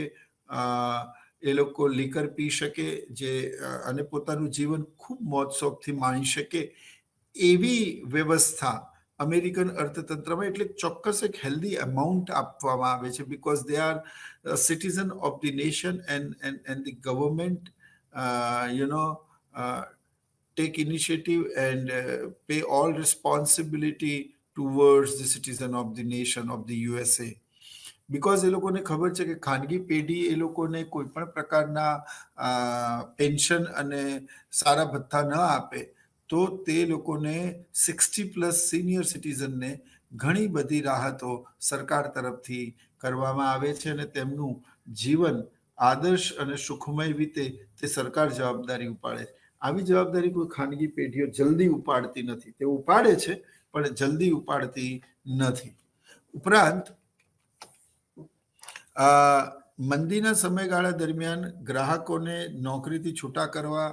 એ લોકો લીકર પી શકે, જે અને પોતાનું જીવન ખૂબ મોજ શોખથી માણી શકે એવી વ્યવસ્થા અમેરિકન અર્થતંત્રમાં એટલે ચોક્કસ એક હેલ્ધી અમાઉન્ટ આપવામાં આવે છે, because they are citizen of the nation and the government take initiative and pay all responsibility towards the citizen of the nation of the USA. Because એ લોકોને ખબર છે કે ખાનગી પેઢી એ લોકોને કોઈ પણ પ્રકારના પેન્શન અને સારા ભથ્થા ન આપે તો તે લોકોને 60+ સિનિયર સિટીઝનને ઘણી બધી રાહતો સરકાર તરફથી કરવામાં આવે છે અને તેમનું જીવન આદર્શ અને સુખમય રીતે તે સરકાર જવાબદારી ઉપાડે. આવી જવાબદારી કોઈ ખાનગી પેઢીઓ જલ્દી ઉપાડતી નથી. તે ઉપાડે છે પણ જલ્દી ઉપાડતી નથી. ઉપરાંત મંદીના સમયગાળા દરમિયાન ગ્રાહકોને નોકરીથી છૂટા કરવા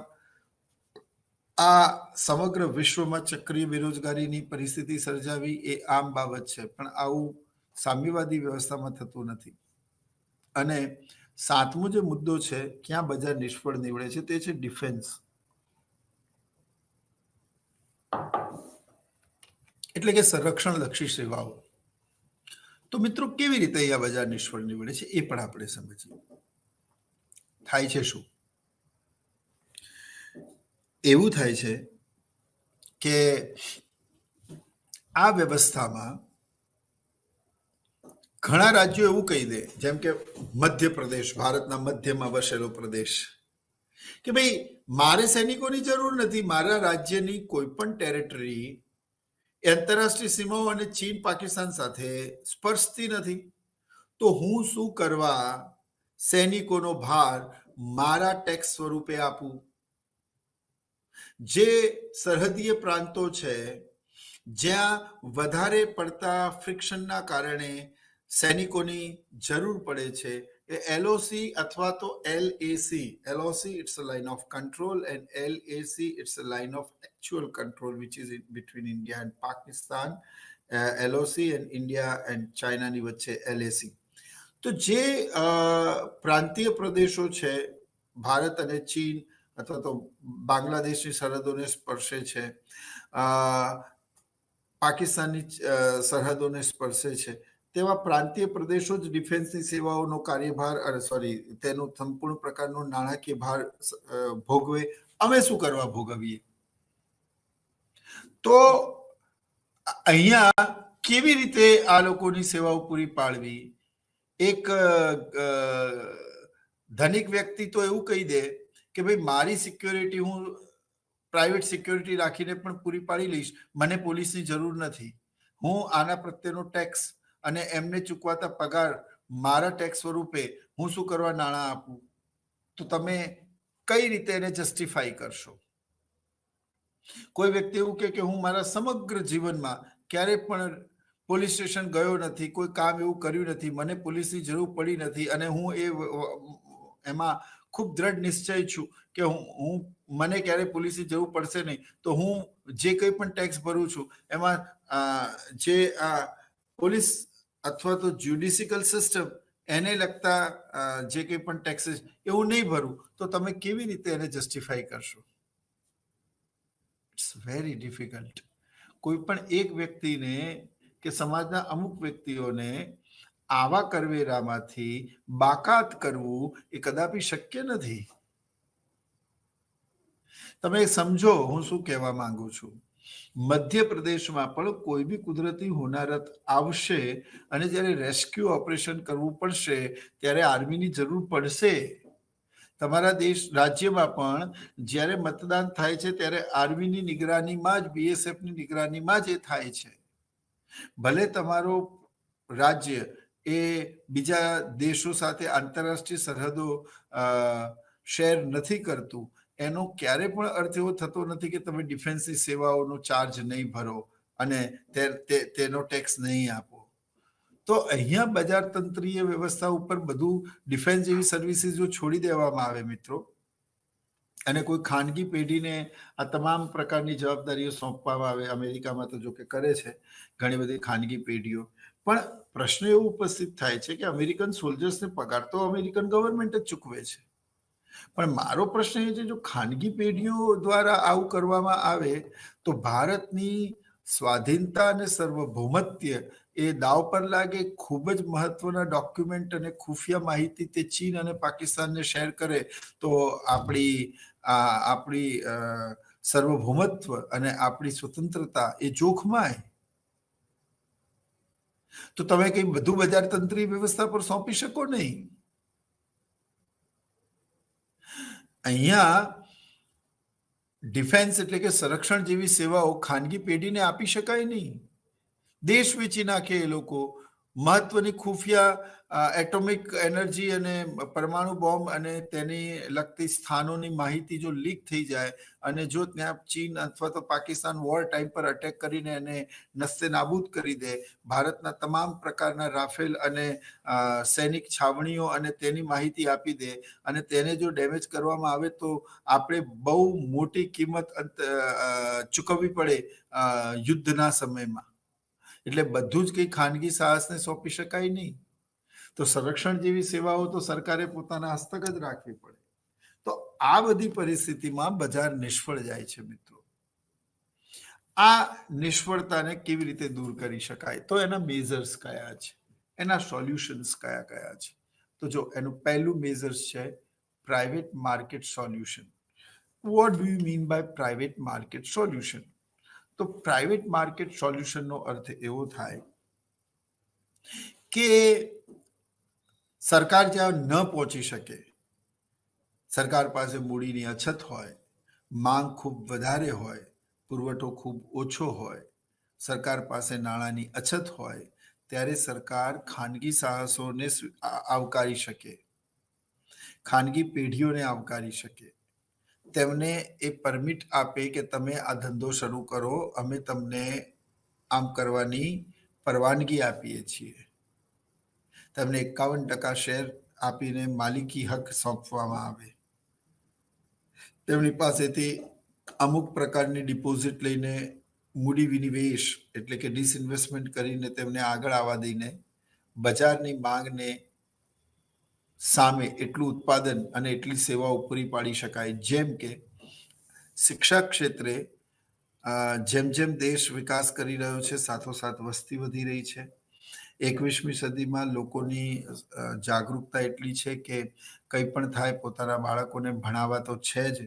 આ સમગ્ર વિશ્વમાં ચક્રીય બેરોજગારીની પરિસ્થિતિ સર્જાવી એ આમ બાબત છે, પણ આવું સામ્યવાદી વ્યવસ્થામાં થતું નથી. અને 7મો જે મુદ્દો છે ક્યાં બજાર નિષ્ફળ નીવડે છે તે છે ડિફેન્સ. એટલે કે સંરક્ષણ લક્ષી સેવાઓ. તો મિત્રો કેવી રીતે અહીંયા બજાર નિષ્ફળ નીવડે છે એ પણ આપણે સમજીએ. થાય છે શું? એવું થાય છે કે આ વ્યવસ્થામાં ઘણા રાજ્યો એવું કહી દે, જેમ કે મધ્યપ્રદેશ, ભારતના મધ્યમાં વસેલો પ્રદેશ, કે ભાઈ મારે સૈનિકોની જરૂર નથી, મારા રાજ્યની કોઈ પણ ટેરિટરી આંતરરાષ્ટ્રીય સીમાઓ અને ચીન પાકિસ્તાન સાથે સ્પર્શતી નથી, તો હું શું કરવા સૈનિકોનો ભાર મારા ટેક્સ સ્વરૂપે આપું? જે સરહદીય પ્રાંતો છે જ્યાં વધારે પડતા ફ્રિક્શનના કારણે સૈનિકોની જરૂર પડે છે, એ એલઓસી અથવા તો LAC, LOC it's a line of control and LAC it's a line of actual control which is between India and Pakistan, LOC and India and China ની વચ્ચે LAC. તો જે પ્રાંતીય પ્રદેશો છે ભારત અને ચીન અથવા તો બાંગ્લાદેશની સરહદોને સ્પર્શે છે, પાકિસ્તાનની સરહદોને સ્પર્શે છે, તેવા પ્રાંતીય પ્રદેશો જ ડિફેન્સની સેવાઓનો કાર્યભાર તેનો સંપૂર્ણ પ્રકારનો નાણાકીય ભાર ભોગવે. અમે શું કરવા ભોગવીએ? તો અહીંયા કેવી રીતે આ લોકોની સેવાઓ પૂરી પાડવી? એક ધનિક વ્યક્તિ તો એવું કહી દે કે ભાઈ મારી સિક્યોરિટી હું પ્રાઇવેટ સિક્યોરિટી રાખીને પણ પૂરી પાડી લઈશ, મને પોલીસની જરૂર નથી, હું આના પ્રત્યેનો ટેક્સ અને એમને ચૂકવાતા પગાર મારા ટેક્સ સ્વરૂપે હું શું કરવા નાણાં આપું? તો તમે કઈ રીતે એને જસ્ટિફાઈ કરશો? કોઈ વ્યક્તિ એવું કે હું મારા સમગ્ર જીવનમાં ક્યારે પણ પોલીસ સ્ટેશન ગયો નથી, કોઈ કામ એવું કર્યું નથી, મને પોલીસની જરૂર પડી નથી, અને હું એમાં ખૂબ દ્રઢ નિશ્ચય છું કે હું મને ક્યારે પોલીસની જરૂર પડશે નહીં, તો હું જે કંઈ પણ ટેક્સ ભરું છું એમાં જે પોલીસ અથવા તો જ્યુડિશિયલ સિસ્ટમ એને લગતા જે કંઈ પણ ટેક્સીસ એવું નહીં ભરું, તો તમે કેવી રીતે એને જસ્ટિફાઈ કરશો? It's very difficult. કોઈ પણ એક વ્યક્તિને કે સમાજના અમુક વ્યક્તિઓને આવા કરવેરામાંથી બાકાત કરવું એ કદાપી શક્ય નથી. તમે સમજો હું શું કહેવા માંગુ છું. મધ્યપ્રદેશમાં પણ કોઈ બી કુદરતી હોનારત આવશે અને જ્યારે રેસ્ક્યુ ઓપરેશન કરવું પડશે ત્યારે આર્મીની જરૂર પડશે. તમારા રાજ્યમાં પણ જ્યારે મતદાન થાય છે ત્યારે આર્મીની નિગરાનીમાં જ, બીએસએફની નિગરાનીમાં જ એ થાય છે. ભલે તમારો રાજ્ય એ બીજા દેશો સાથે આંતરરાષ્ટ્રીય સરહદો શેર નથી કરતું, એનો ક્યારે પણ અર્થ એવો થતો નથી કે તમે ડિફેન્સની સેવાઓનો ચાર્જ નહીં ભરો અને તેનો ટેક્સ નહીં આપો. તો અહીંયા બજાર તંત્રીય વ્યવસ્થા ઉપર બધું ડિફેન્સ જેવી સર્વિસીસ જો છોડી દેવામાં આવે મિત્રો, અને કોઈ ખાનગી પેઢીને આ તમામ પ્રકારની જવાબદારીઓ સોંપવામાં આવે, અમેરિકામાં તો જો કે કરે છે ઘણી બધી ખાનગી પેઢીઓ, પણ પ્રશ્ન એવો ઉપસ્થિત થાય છે કે અમેરિકન સોલ્જર્સને પગાર તો અમેરિકન ગવર્મેન્ટ જ ચૂકવે છે. પણ મારો પ્રશ્ન એ છે, જો ખાનગી પેઢીઓ દ્વારા આવું કરવામાં આવે તો ભારતની સ્વાધીનતા અને સાર્વભૌમત્ય એ દાવ પર લાગે. ખૂબ જ મહત્વના ડોક્યુમેન્ટ અને ખુફિયા માહિતી તે ચીન અને પાકિસ્તાનને શેર કરે તો આપણી સાર્વભૌમત્વ અને આપણી સ્વતંત્રતા એ જોખમાય. તો તમે કઈ બધું બજાર તંત્રી વ્યવસ્થા પર સોંપી શકો નહીં. અહીંયા ડિફેન્સ એટલે કે સંરક્ષણ જેવી સેવાઓ ખાનગી પેઢીને આપી શકાય નહીં. દેશ વેચી નાખે એ લોકો. મહત્વની ખુફિયા એટોમિક એનર્જી અને પરમાણુ બોમ્બ અને તેની લગતી સ્થાનોની માહિતી જો લીક થઈ જાય અને જો ત્યાં ચીન અથવા તો પાકિસ્તાન વોર ટાઈમ પર અટેક કરીને એને નસ્તે નાબૂદ કરી દે, ભારતના તમામ પ્રકારના રાફેલ અને સૈનિક છાવણીઓ અને તેની માહિતી આપી દે અને તેને જો ડેમેજ કરવામાં આવે તો આપણે બહુ મોટી કિંમત ચૂકવવી પડે યુદ્ધના સમયમાં. એટલે બધું જ કંઈ ખાનગી સાહસને સોંપી શકાય નહીં. તો સંરક્ષણ જેવી સેવાઓ તો સરકારે પોતાના હસ્તક જ રાખવી પડે. તો આ બધી પરિસ્થિતિમાં બજાર નિષ્ફળ જાય છે મિત્રો. આ નિષ્ફળતાને કેવી રીતે દૂર કરી શકાય? તો એના મેઝર્સ કયા છે? એના સોલ્યુશન્સ કયા કયા છે? તો જો એનું પહેલું મેઝર્સ છે private market solution. What do you mean by private market solution? તો પ્રાઇવેટ માર્કેટ સોલ્યુશનનો અર્થ એવો થાય કે સરકાર જ્યાં ન પહોંચી શકે, સરકાર પાસે મૂડીની અછત હોય, માંગ ખૂબ વધારે હોય, પુરવઠો ખૂબ ઓછો હોય, સરકાર પાસે નાણાંની અછત હોય, ત્યારે સરકાર ખાનગી સાહસોને આવકારી શકે, ખાનગી પેઢીઓને આવકારી શકે, તેમને એ પરમિટ આપે કે તમે આ ધંધો શરૂ કરો, અમે તમને આમ કરવાની પરવાનગી આપીએ છીએ. તેમને 51% શેર આપીને માલિકી હક સોંપવામાં આવે, તેમની પાસેથી અમુક પ્રકારની ડિપોઝિટ લઈને મૂડી વિનિવેશ એટલે કે ડિસઇન્વેસ્ટમેન્ટ કરીને તેમને આગળ આવવા દઈને બજારની માંગને સામે એટલું ઉત્પાદન અને એટલી સેવાઓ પૂરી પાડી શકાય. જેમ કે શિક્ષા ક્ષેત્રે જેમ જેમ દેશ વિકાસ કરી રહ્યો છે, સાથોસાથ વસ્તી વધી રહી છે. 21મી સદીમાં લોકોની જાગૃતતા એટલી છે કે કંઈ પણ થાય પોતાના બાળકોને ભણાવવા તો છે જ.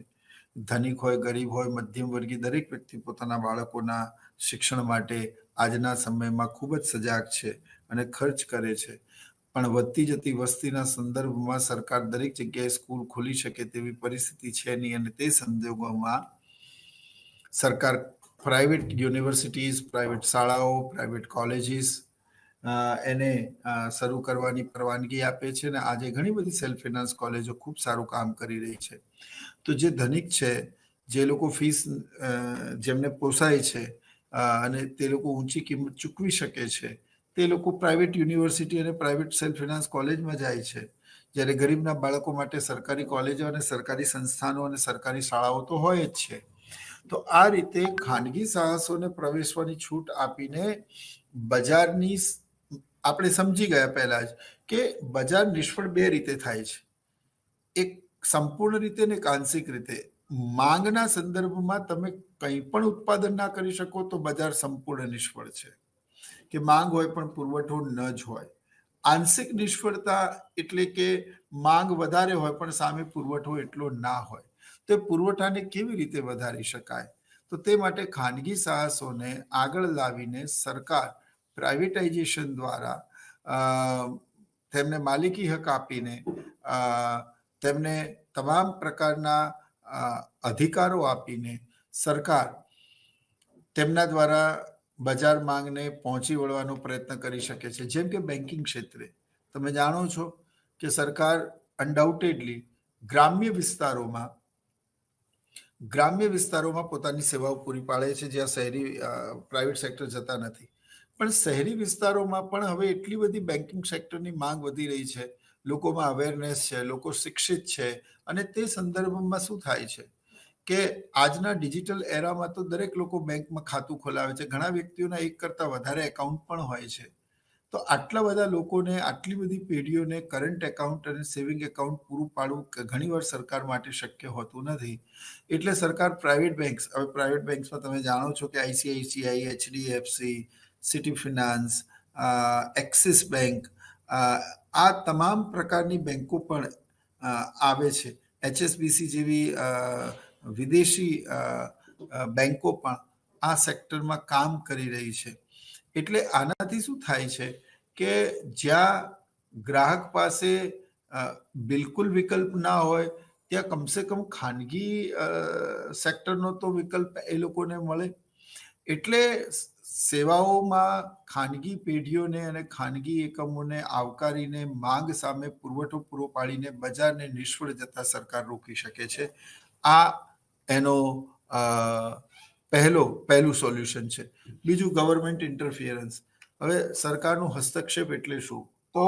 ધનિક હોય, ગરીબ હોય, મધ્યમ વર્ગીય દરેક વ્યક્તિ પોતાના બાળકોના શિક્ષણ માટે આજના સમયમાં ખૂબ જ સજાગ છે અને ખર્ચ કરે છે. પણ વધતી જતી વસ્તીના સંદર્ભમાં સરકાર દરેક જગ્યાએ સ્કૂલ ખોલી શકે તેવી પરિસ્થિતિ છે નહીં, અને તે સંજોગોમાં સરકાર પ્રાઇવેટ યુનિવર્સિટીઝ, પ્રાઇવેટ શાળાઓ, પ્રાઇવેટ કોલેજીસ એને શરૂ કરવાની પરવાનગી આપે છે. અને આજે ઘણી બધી સેલ્ફ ફિનાન્સ કોલેજો ખૂબ સારું કામ કરી રહી છે. તો જે ધનિક છે, જે લોકો ફીસ જેમને પોસાય છે અને તે લોકો ઊંચી કિંમત ચૂકવી શકે છે, તે લોકો પ્રાઇવેટ યુનિવર્સિટી અને પ્રાઇવેટ સેલ્ફ ફિનાન્સ કોલેજમાં જાય છે. જ્યારે ગરીબના બાળકો માટે સરકારી કોલેજો અને સરકારી સંસ્થાનો અને સરકારી શાળાઓ તો હોય જ છે. તો આ રીતે ખાનગી સાહસોને પ્રવેશવાની છૂટ આપીને બજારની, આપણે સમજી ગયા પહેલા જ કે બજાર નિષ્ફળ બે રીતે થાય છે, એક સંપૂર્ણ રીતે ને એક આંશિક રીતે. માંગના સંદર્ભમાં તમે કંઈ પણ ઉત્પાદન ના કરી શકો તો બજાર સંપૂર્ણ નિષ્ફળ છે, કે માંગ હોય પણ પુરવઠો ન જ હોય. આંશિક નિષ્ફળતા એટલે કે માંગ વધારે હોય પણ સામે પુરવઠો એટલો ના હોય. તો એ પુરવઠાને કેવી રીતે વધારી શકાય? તો તે માટે ખાનગી સાહસોને આગળ લાવીને સરકાર પ્રાઇવેટાઇઝેશન દ્વારા તેમને માલિકી હક આપીને તેમને તમામ પ્રકારના અધિકારો આપીને સરકાર તેમના દ્વારા બજાર માંગને પહોંચી વળવાનો પ્રયત્ન કરી શકે છે. જેમ કે બેન્કિંગ ક્ષેત્રે તમે જાણો છો કે સરકાર અનડાઉટેડલી ગ્રામ્ય વિસ્તારોમાં પોતાની સેવાઓ પૂરી પાડે છે, જ્યાં શહેરી પ્રાઇવેટ સેક્ટર જતા નથી. પણ શહેરી વિસ્તારોમાં પણ હવે એટલી બધી બેન્કિંગ સેક્ટરની માંગ વધી રહી છે, લોકોમાં અવેરનેસ છે, લોકો શિક્ષિત છે, અને તે સંદર્ભમાં શું થાય છે કે આજના ડિજિટલ એરામાં તો દરેક લોકો બેંકમાં ખાતું ખોલાવે છે. ઘણા વ્યક્તિઓના એક કરતાં વધારે એકાઉન્ટ પણ હોય છે. તો આટલા બધા લોકોને, આટલી બધી પેઢીઓને કરંટ એકાઉન્ટ અને સેવિંગ એકાઉન્ટ પૂરું પાડવું ઘણીવાર સરકાર માટે શક્ય હોતું નથી. એટલે સરકાર પ્રાઇવેટ બેંક્સ, હવે પ્રાઇવેટ બેંક્સમાં તમે જાણો છો કે ICICI, HDFC, city finance, axis bank, આ તમામ પ્રકારની બેંકો પણ આવે છે. HSBC જેવી વિદેશી બેંકો પણ આ સેક્ટરમાં કામ કરી રહી છે. એટલે આનાથી શું થાય છે કે જ્યાં ગ્રાહક પાસે બિલકુલ વિકલ્પ ના હોય ત્યાં કમસે કમ ખાનગી સેક્ટરનો તો વિકલ્પ એ લોકોને મળે. એટલે સેવાઓમાં ખાનગી પેઢીઓને અને ખાનગી એકમોને આવકારીને માંગ સામે પુરવઠો પૂરો પાડીને બજારને નિષ્ફળ જતા સરકાર રોકી શકે છે. આ એનો પહેલું સોલ્યુશન છે. બીજું, ગવર્મેન્ટ ઇન્ટરફિયરન્સ. હવે સરકારનું હસ્તક્ષેપ એટલે શું? તો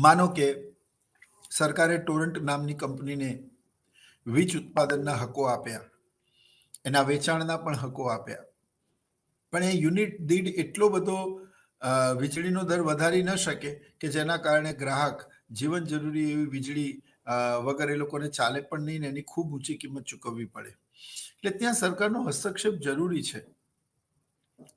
માનો કે સરકારે ટોરન્ટ નામની કંપનીને વીજ ઉત્પાદનના હકો આપ્યા, એના વેચાણના પણ હકો આપ્યા, પણ એ યુનિટ દીઠ એટલો બધો વીજળીનો દર વધારી ન શકે કે જેના કારણે ગ્રાહક જીવન જરૂરી એવી વીજળી વગર એ લોકોને ચાલે પણ નહીં, ને એની ખૂબ ઊંચી કિંમત ચૂકવવી પડે. એટલે ત્યાં સરકારનો હસ્તક્ષેપ જરૂરી છે.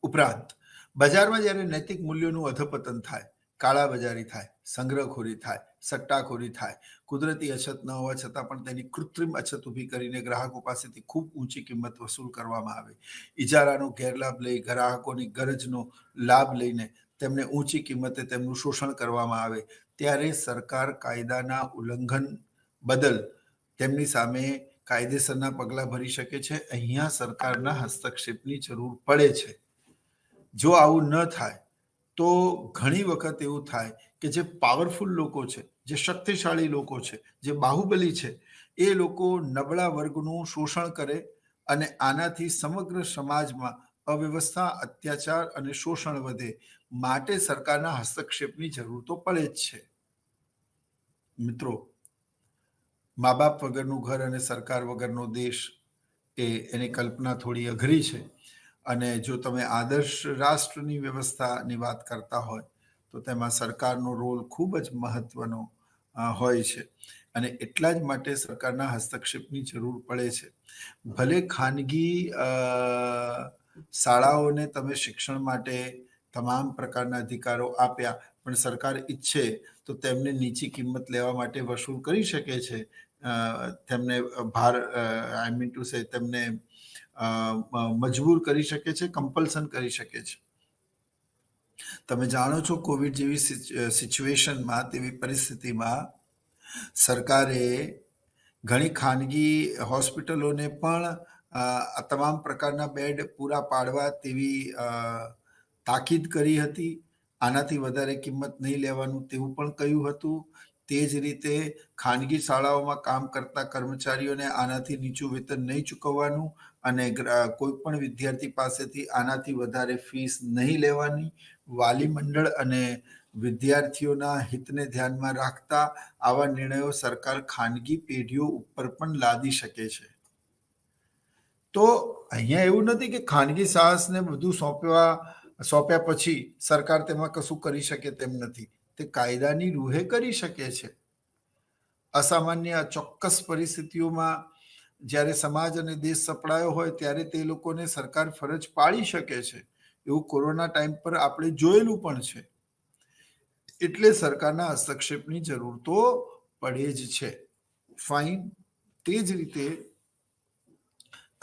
ઉપરાંત બજારમાં જ્યારે નૈતિક મૂલ્યોનું અધપતન થાય, કાળાબજારી થાય, સંગ્રહખોરી થાય, સટ્ટાખોરી થાય, કુદરતી અછત ન હોવા છતાં પણ તેની કૃત્રિમ અછત ઊભી કરીને ગ્રાહકો પાસેથી ખૂબ ઊંચી કિંમત વસૂલ કરવામાં આવે, ઇજારાનો ગેરલાભ લઈ ગ્રાહકોની ગરજનો લાભ લઈને તેમને ઊંચી કિંમતે તેમનું શોષણ કરવામાં આવે, ત્યારે સરકાર કાયદાના ઉલ્લંઘન બદલ તેમની સામે કાયદેસરના પગલાં ભરી શકે છે. અહીંયા સરકારના હસ્તક્ષેપની જરૂર પડે છે. જો આવું ન થાય તો ઘણી વખત એવું થાય કે જે પાવરફુલ લોકો છે, જે શક્તિશાળી લોકો છે, જે બાહુબલી છે, એ લોકો નબળા વર્ગનું શોષણ કરે અને આનાથી સમગ્ર સમાજમાં અવ્યવસ્થા, અત્યાચાર અને શોષણ વધે. માટે સરકારના હસ્તક્ષેપની જરૂર તો પડે જ છે. મિત્રો, મા બાપ વગરનું ઘર અને સરકાર વગરનો દેશ એની કલ્પના થોડી અઘરી છે. અને જો તમે આદર્શ રાષ્ટ્રની વ્યવસ્થાની વાત કરતા હોય તો તેમાં સરકારનો રોલ ખૂબ જ મહત્વનો હોય છે. અને એટલા જ માટે સરકારના હસ્તક્ષેપની જરૂર પડે છે. ભલે ખાનગી શાળાઓને તમે શિક્ષણ માટે તમામ પ્રકારના અધિકારો આપ્યા, પણ સરકાર ઈચ્છે તો તેમને નીચી કિંમત લેવા માટે વસૂલ કરી શકે છે. તેમને તેમને મજબૂર કરી શકે છે, કમ્પલ્સન કરી શકે છે. તમે જાણો છો, કોવિડ જેવી સિચ્યુએશનમાં, તેવી પરિસ્થિતિમાં સરકારે ઘણી ખાનગી હોસ્પિટલોને પણ તમામ પ્રકારના બેડ પૂરા પાડવા તેવી તાકીદ કરી હતી. આનાથી વધારે કિંમત નહીં લેવાનું તેવું પણ કહ્યું હતું. તે જ રીતે ખાનગી શાળાઓમાં કામ કરતા કર્મચારીઓને આનાથી નીચું વેતન નહીં ચૂકવવાનું અને કોઈ પણ વિદ્યાર્થી પાસેથી આનાથી વધારે ફીસ નહીં લેવાની. વાલી મંડળ અને વિદ્યાર્થીઓના હિતને ધ્યાનમાં રાખતા આવા નિર્ણયો સરકાર ખાનગી પેઢીઓ ઉપર પણ લાદી શકે છે. તો અહીંયા એવું નથી કે ખાનગી સાહસને બધું સોંપ્યા પછી સરકાર તેમાં કશું કરી શકે તેમ નથી. તે કાયદાની રૂહે કરી શકે છે. અસામાન્ય ચોક્કસ પરિસ્થિતિઓમાં જ્યારે સમાજ અને દેશ સપડાયો હોય ત્યારે તે લોકોને સરકાર ફરજ પાડી શકે છે. એવું કોરોના ટાઈમ પર આપણે જોયેલું પણ છે. એટલે સરકારના હસ્તક્ષેપની જરૂર તો પડે જ છે. ફાઇન. તે જ રીતે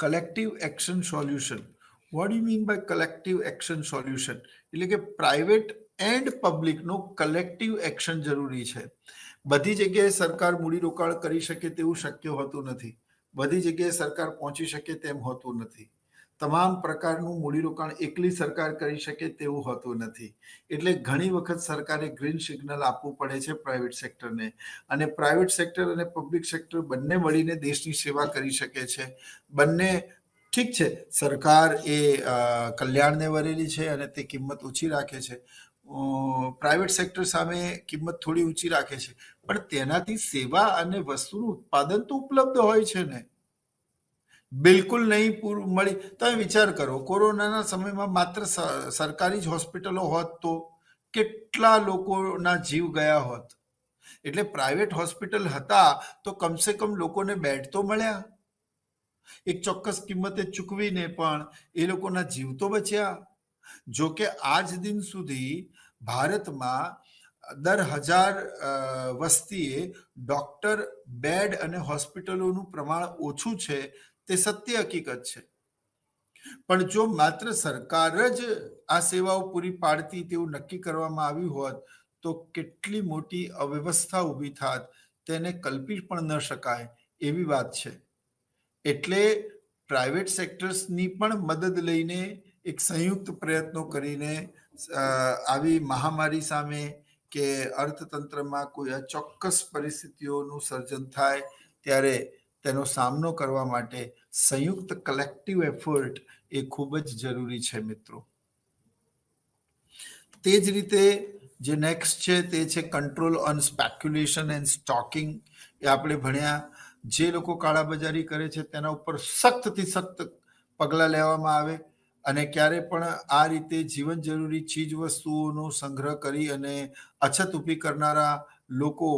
collective action solution. What you mean by collective action solution? એટલે કે પ્રાઇવેટ એન્ડ પબ્લિકનો કલેક્ટિવ એક્શન જરૂરી છે. બધી જગ્યાએ સરકાર મૂડીરોકાણ કરી શકે તેવું શક્ય હોતું નથી. બધી જગ્યાએ સરકાર પહોંચી શકે તેમ હોતું નથી. તમામ પ્રકારનું મૂડીરોકાણ એકલી સરકાર કરી શકે તેવું હોતું નથી. એટલે ઘણી વખત સરકારે ગ્રીન સિગ્નલ આપવું પડે છે પ્રાઇવેટ સેક્ટરને. અને પ્રાઇવેટ સેક્ટર અને પબ્લિક સેક્ટર બંને મળીને દેશની સેવા કરી શકે છે. બંને ઠીક છે, સરકાર એ કલ્યાણને વરેલી છે અને તે કિંમત ઓછી રાખે છે. પ્રાઇવેટ સેક્ટર સામે કિંમત થોડી ઊંચી રાખે છે, પણ તેનાથી સેવા અને વસ્તુનું ઉત્પાદન તો ઉપલબ્ધ હોય છે ને. બિલકુલ નહીં પૂરું મળી. તમે વિચાર કરો, કોરોનાના સમયમાં માત્ર સરકારી જ હોસ્પિટલો હોત તો કેટલા લોકોના જીવ ગયા હોત. એટલે પ્રાઇવેટ હોસ્પિટલ હતા તો કમસે કમ લોકોને બેડ તો મળ્યા. એક ચોક્કસ કિંમતે ચૂકવીને પણ એ લોકોના જીવ તો બચ્યા. જો કે આજ દિન સુધી ભારતમાં દર 1000 વસ્તીએ ડોક્ટર, બેડ અને હોસ્પિટલોનું પ્રમાણ ઓછું છે, તે સત્ય હકીકત છે. પણ જો માત્ર સરકાર જ આ સેવાઓ પૂરી પાડતી તેવું નક્કી કરવામાં આવ્યું હોત તો કેટલી મોટી અવ્યવસ્થા ઊભી થાત તેને કલ્પી પણ ન શકાય એવી વાત છે. એટલે પ્રાઇવેટ સેક્ટર્સની પણ મદદ લઈને એક સંયુક્ત પ્રયત્નો કરીને આવી મહામારી સામે કે અર્થતંત્રમાં કોઈ અચોક્કસ પરિસ્થિતિઓનું સર્જન થાય ત્યારે તેનો સામનો કરવા માટે સંયુક્ત કલેક્ટિવ એફર્ટ એ ખૂબ જ જરૂરી છે મિત્રો. તે જ રીતે જે નેક્સ્ટ છે તે છે control on speculation and stocking. એ આપણે ભણ્યા. જે લોકો કાળાબજારી કરે છે તેના ઉપર સખ્તથી સખ્ત પગલાં લેવામાં આવે અને ક્યારે પણ આ રીતે જીવન જરૂરી ચીજ વસ્તુઓનો સંગ્રહ કરી અને અછત ઊભી કરનારા લોકો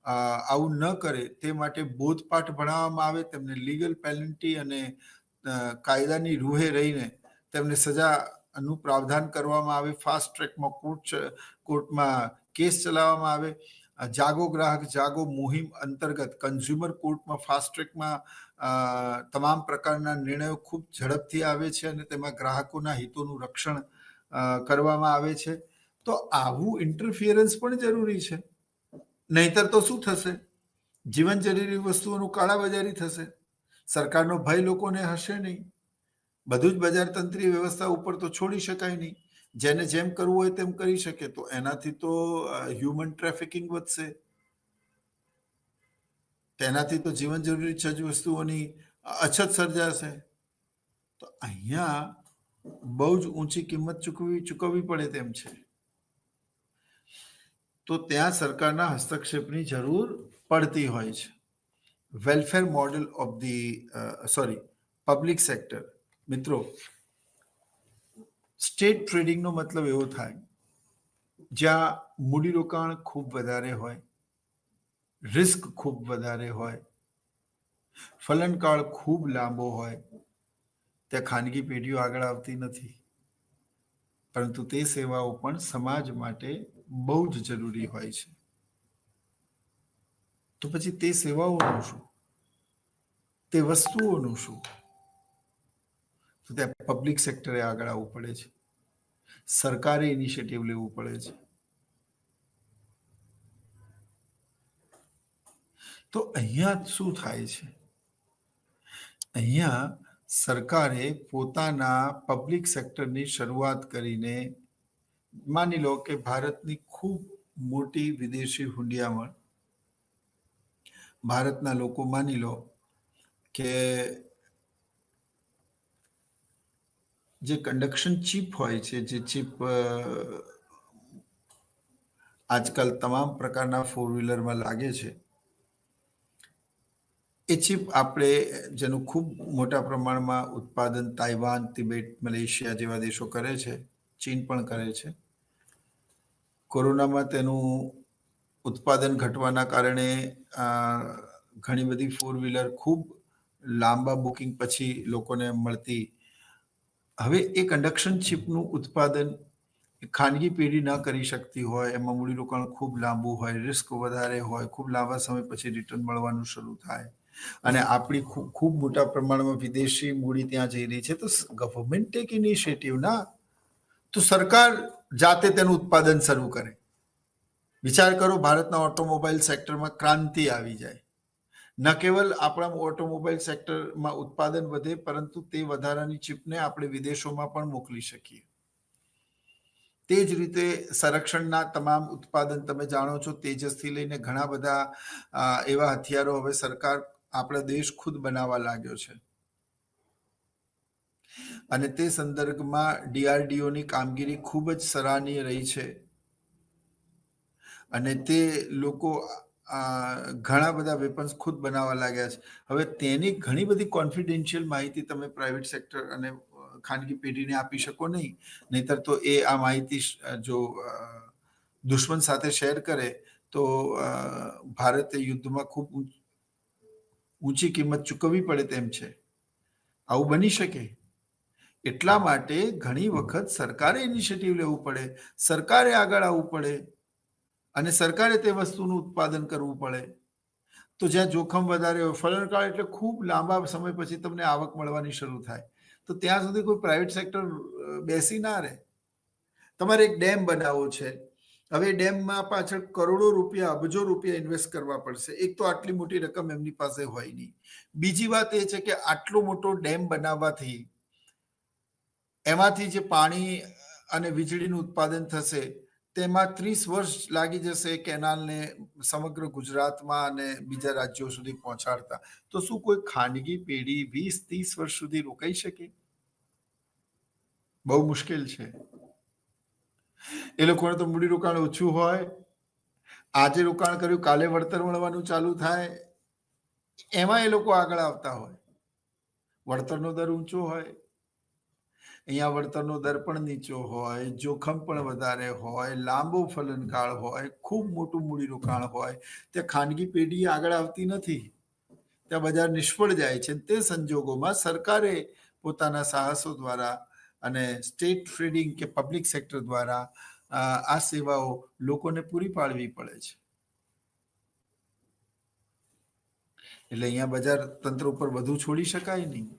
આવું ન કરે તે માટે બોધપાઠ ભણાવવામાં આવે. તેમને લીગલ પેનલ્ટી અને કાયદાની રૂહે રહીને તેમને સજા નું પ્રાવધાન કરવામાં આવે, ફાસ્ટ ટ્રેકમાં કોર્ટમાં કેસ ચલાવવામાં આવે. જાગો ગ્રાહક જાગો મુહિમ અંતર્ગત કન્ઝ્યુમર કોર્ટમાં ફાસ્ટ ટ્રેકમાં તમામ પ્રકારના નિર્ણયો ખૂબ ઝડપથી આવે છે અને તેમાં ગ્રાહકોના હિતોનું રક્ષણ કરવામાં આવે છે. તો આવું ઇન્ટરફિયરન્સ પણ જરૂરી છે, નહીતર તો શું થશે? જીવન જરૂરી વસ્તુઓનું કાળાબજારી થશે. સરકારનો ભય લોકોને હશે નહીં. બધું જ બજાર તંત્રીય વ્યવસ્થા ઉપર તો છોડી શકાય નહીં. જેને જેમ કરવું હોય તેમ કરી શકે, તો એનાથી તો હ્યુમન ટ્રાફિકિંગ વધશે. તેનાથી તો જીવન જરૂરી ચજ વસ્તુઓની અછત સર્જાશે. તો અહીંયા બહુ જ ઊંચી કિંમત ચૂકવવી પડે તેમ છે. તો ત્યાં સરકારના હસ્તક્ષેપની જરૂર પડતી હોય છે. Welfare model of the public sector. મિત્રો, સ્ટેટ ટ્રેડિંગનો મતલબ એવો થાય જ્યાં મૂડીરોકાણ ખૂબ વધારે હોય, રિસ્ક ખૂબ વધારે હોય, ફલનકાળ ખૂબ લાંબો હોય. ત્યાં ખાનગી પેઢીઓ આગળ આવતી નથી, પરંતુ તે સેવાઓ પણ સમાજ માટે બહુ જ જરૂરી હોય છે. તો પછી તે સેવાઓનું શું, તે વસ્તુઓનું શું? તો ત્યાં પબ્લિક સેક્ટરે આગળ આવવું પડે છે, સરકારે ઇનિશિયેટિવ લેવું પડે છે. તો અહીંયા શું થાય છે? અહીંયા સરકારે પોતાના પબ્લિક સેક્ટરની શરૂઆત કરીને, માની લો કે ભારતની ખૂબ મોટી વિદેશી હુંડિયામણ, ભારતના લોકો માની લો કે જે કન્ડક્શન ચિપ હોય છે, જે ચિપ આજકાલ તમામ પ્રકારના ફોર વ્હીલરમાં લાગે છે, એ ચિપ આપણે જેનું ખૂબ મોટા પ્રમાણમાં ઉત્પાદન તાઇવાન, તિબેટ, મલેશિયા જેવા દેશો કરે છે, ચીન પણ કરે છે. કોરોનામાં તેનું ઉત્પાદન ઘટવાના કારણે ઘણી બધી ફોર વ્હીલર ખૂબ લાંબા બુકિંગ પછી લોકોને મળતી. હવે એ કન્ડક્શન ચિપનું ઉત્પાદન ખાનગી પેઢી ન કરી શકતી હોય, એમાં મૂડીરોકાણ ખૂબ લાંબુ હોય, રિસ્ક વધારે હોય, ખૂબ લાંબા સમય પછી રિટર્ન મળવાનું શરૂ થાય, અને આપણી ખૂબ મોટા પ્રમાણમાં વિદેશી મૂડી ત્યાં જઈ રહી છે. તો ગવર્મેન્ટ ટેક ઇનિશિયેટિવ ના, તો સરકાર જાતે તેનું ઉત્પાદન શરૂ કરે. વિચાર કરો, ભારતના ઓટોમોબાઈલ સેક્ટરમાં ક્રાંતિ આવી જાય. ન કેવલ આપણા ઓટોમોબાઈલ સેક્ટરમાં ઉત્પાદન વધે, પરંતુ તે વધારાની ચિપને આપણે વિદેશોમાં પણ મોકલી શકીએ. તે જ રીતે સંરક્ષણના તમામ ઉત્પાદન, તમે જાણો છો, તેજસથી લઈને ઘણા બધા એવા હથિયારો હવે સરકાર, આપણા દેશ ખુદ બનાવવા લાગ્યો છે. અને તે સંદર્ભમાં DRDOની કામગીરી ખૂબ જ સરાહનીય રહી છે. અને તે લોકો ઘણા બધા વેપન્સ ખુદ બનાવવા લાગ્યા છે. હવે તેની ઘણી બધી કોન્ફિડેન્શિયલ માહિતી તમે પ્રાઇવેટ સેક્ટર અને ખાનગી પેઢીને આપી શકો નહીં, નહીતર તો એ આ માહિતી જો દુશ્મન સાથે શેર કરે તો ભારતે યુદ્ધમાં ખૂબ ઊંચી કિંમત ચૂકવવી પડે તેમ છે. આવું બની શકે. એટલા માટે ઘણી વખત સરકારે ઇનિશિયેટિવ લેવું પડે, સરકારે આગળ આવવું પડે, અને સરકારે તે વસ્તુનું ઉત્પાદન કરવું પડે. તો જ્યાં જોખમ વધારે હોય, ફલનકાળ એટલે ખૂબ લાંબા સમય પછી તમને આવક મળવાની શરૂ થાય, તો ત્યાં સુધી કોઈ પ્રાઇવેટ સેક્ટર બેસી ના રહે. તમારે એક ડેમ બનાવવો છે, હવે ડેમમાં પાછળ કરોડો રૂપિયા, અબજો રૂપિયા ઇન્વેસ્ટ કરવા પડશે. એક તો આટલી મોટી રકમ એમની પાસે હોય નહીં. બીજી વાત એ છે કે આટલો મોટો ડેમ બનાવવાથી એમાંથી જે પાણી અને વીજળીનું ઉત્પાદન થશે, તેમાં 30 વર્ષ લાગી જશે કેનાલને સમગ્ર ગુજરાતમાં અને બીજા રાજ્યો સુધી પહોંચાડતા. તો શું કોઈ ખાનગી પેઢી 20-30 વર્ષ સુધી રોકાઈ શકે? બહુ મુશ્કેલ છે. એ લોકોને તો મૂડીરોકાણ ઓછું હોય, આજે રોકાણ કર્યું, કાલે વળતર મળવાનું ચાલુ થાય, એમાં એ લોકો આગળ આવતા હોય. વળતરનો દર ઊંચો હોય, અહીંયા વળતરનો દર પણ નીચો હોય, જોખમ પણ વધારે હોય, લાંબો ફલનકાળ હોય, ખૂબ મોટું મૂડીરોકાણ હોય. ત્યાં ખાનગી પેઢી આગળ આવતી નથી, ત્યાં બજાર નિષ્ફળ જાય છે. તે સંજોગોમાં સરકારે પોતાના સાહસો દ્વારા અને સ્ટેટ ફીડિંગ કે પબ્લિક સેક્ટર દ્વારા આ સેવાઓ લોકોને પૂરી પાડવી પડે છે. એટલે અહીંયા બજાર તંત્ર ઉપર બધું છોડી શકાય નહીં.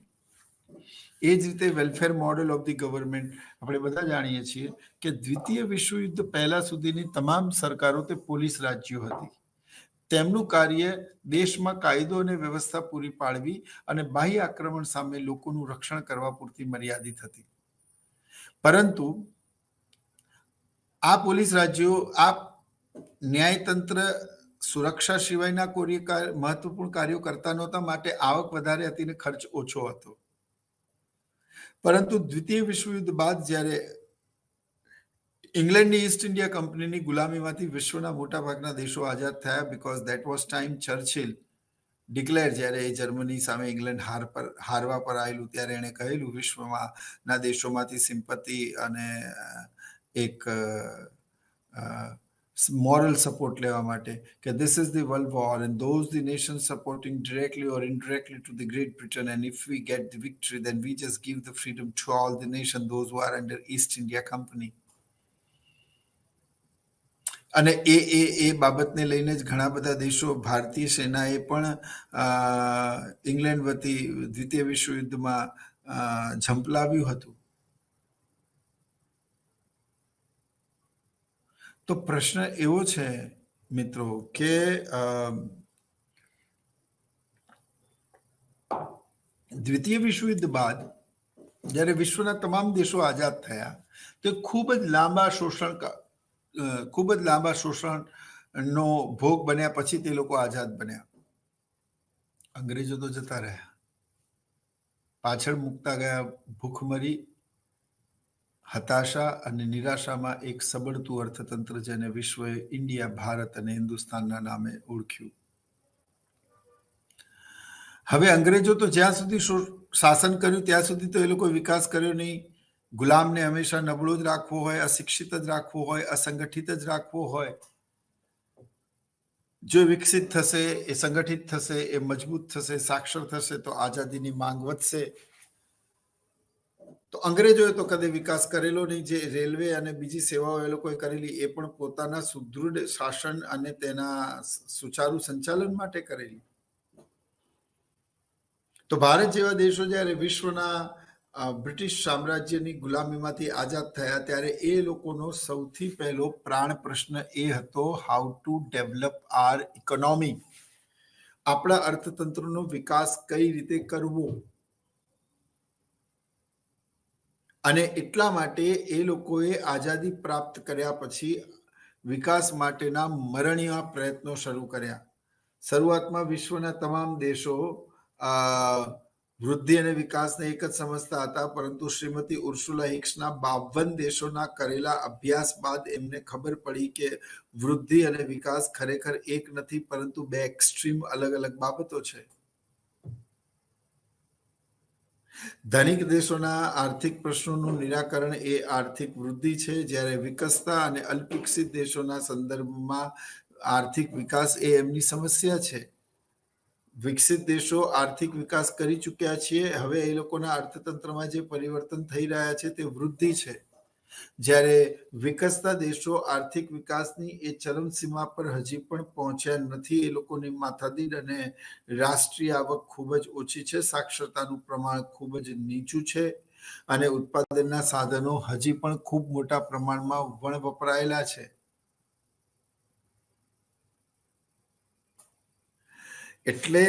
એ જ રીતે welfare model of the government આપણે બધા જાણીએ છીએ કે દ્વિતીય વિશ્વયુદ્ધ પહેલા સુધીની તમામ સરકારો તે પોલીસ રાજ્યો હતી. તેમનું કાર્ય દેશમાં કાયદો અને વ્યવસ્થા પૂરી પાડવી અને બાહ્ય આક્રમણ સામે લોકોનું રક્ષણ કરવા પૂરતી મર્યાદિત હતી. પરંતુ આ પોલીસ રાજ્યો આ ન્યાયતંત્ર સુરક્ષા સિવાયના કોઈ મહત્વપૂર્ણ કાર્યો કરતા નહોતા, માટે આવક વધારે હતી ને ખર્ચ ઓછો હતો. પરંતુ દ્વિતીય વિશ્વયુદ્ધ બાદ જ્યારે ઇંગ્લેન્ડની ઈસ્ટ ઇન્ડિયા કંપનીની ગુલામીમાંથી વિશ્વના મોટાભાગના દેશો આઝાદ થયા, because that was time Churchill declare, જ્યારે એ જર્મની સામે ઇંગ્લેન્ડ હારવા પર આવેલું ત્યારે એણે કહેલું વિશ્વમાં ના દેશોમાંથી સિમ્પતિ અને એક moral સપોર્ટ લેવા માટે કે this is the world war and those the nations supporting directly or indirectly to the Great Britain, and if we get the victory then we just give the freedom to all the nation those who are under East India Company. અને એ બાબતને લઈને જ ઘણા બધા દેશો, ભારતીય સેનાએ પણ ઇંગ્લેન્ડ વતી દ્વિતીય વિશ્વયુદ્ધમાં ઝંપલાવ્યું હતું. તો પ્રશ્ન એવો છે મિત્રો કે દ્વિતીય વિશ્વયુદ્ધ બાદ જ્યારે વિશ્વના તમામ દેશો આઝાદ થયા તો ખૂબ જ લાંબા શોષણનો ભોગ બન્યા પછી તે લોકો આઝાદ બન્યા. અંગ્રેજો તો જતા રહ્યા, પાછળ મૂકતા ગયા ભૂખમરી, હતાશા અને નિરાશામાં એક સબળતું અર્થતંત્ર જેને વિશ્વએ ઇન્ડિયા, ભારત અને હિન્દુસ્તાનના નામે ઓળખ્યું. હવે અંગ્રેજો તો જ્યાં સુધી શાસન કર્યું ત્યાં સુધી તો એ લોકો વિકાસ કર્યો નહીં. ગુલામને હંમેશા નબળો જ રાખવો હોય, અશિક્ષિત જ રાખવો હોય, અસંગઠિત જ રાખવો હોય. જો વિકસિત થશે, એ સંગઠિત થશે, એ મજબૂત થશે, સાક્ષર થશે તો આઝાદીની માંગ વધશે. તો અંગ્રેજોએ તો કદી વિકાસ કરેલો નહીં. જે રેલવે અને બીજી સેવાઓ એ લોકોએ કરેલી એ પણ પોતાના સુદૃઢ શાસન અને તેના સુચારુ સંચાલન માટે કરેલી. તો ભારત જેવા દેશો જ્યારે વિશ્વના બ્રિટિશ સામ્રાજ્યની ગુલામીમાંથી આઝાદ થયા ત્યારે એ લોકોનો સૌથી પહેલો પ્રાણ પ્રશ્ન એ હતો how to develop our economy. આપણા અર્થતંત્રનો વિકાસ કઈ રીતે કરવો. અને એટલા માટે એ લોકોએ આઝાદી પ્રાપ્ત કર્યા પછી વિકાસ માટેના મરણીય પ્રયત્નો શરૂ કર્યા. શરૂઆતમાં વિશ્વના તમામ દેશો વૃદ્ધિ અને વિકાસને એક જ સમજતા હતા, પરંતુ શ્રીમતી ઉર્સુલા હિક્સના 52 દેશોના કરેલા અભ્યાસ બાદ એમને ખબર પડી કે વૃદ્ધિ અને વિકાસ ખરેખર એક નથી, પરંતુ બે એક્સ્ટ્રીમ અલગ અલગ બાબતો છે. ધનિક દેશોના આર્થિક પ્રશ્નોનું નિરાકરણ એ આર્થિક વૃદ્ધિ છે, જ્યારે વિકસતા અને અલ્પવિકસિત દેશોના સંદર્ભમાં આર્થિક વિકાસ એ એમની સમસ્યા છે. વિકસિત દેશો આર્થિક વિકાસ કરી ચૂક્યા છીએ, હવે એ લોકોના અર્થતંત્રમાં જે પરિવર્તન થઈ રહ્યા છે તે વૃદ્ધિ છે, જ્યારે વિકસતા દેશો આર્થિક વિકાસની એ ચરમસીમા પર હજી પણ પહોંચ્યા નથી. એ લોકોની માથાદીઠ અને રાષ્ટ્રીય આવક ખૂબ જ ઓછી છે, સાક્ષરતાનું પ્રમાણ ખૂબ જ નીચું છે અને ઉત્પાદનના સાધનો હજી પણ ખૂબ મોટા પ્રમાણમાં વપરાયેલા છે. એટલે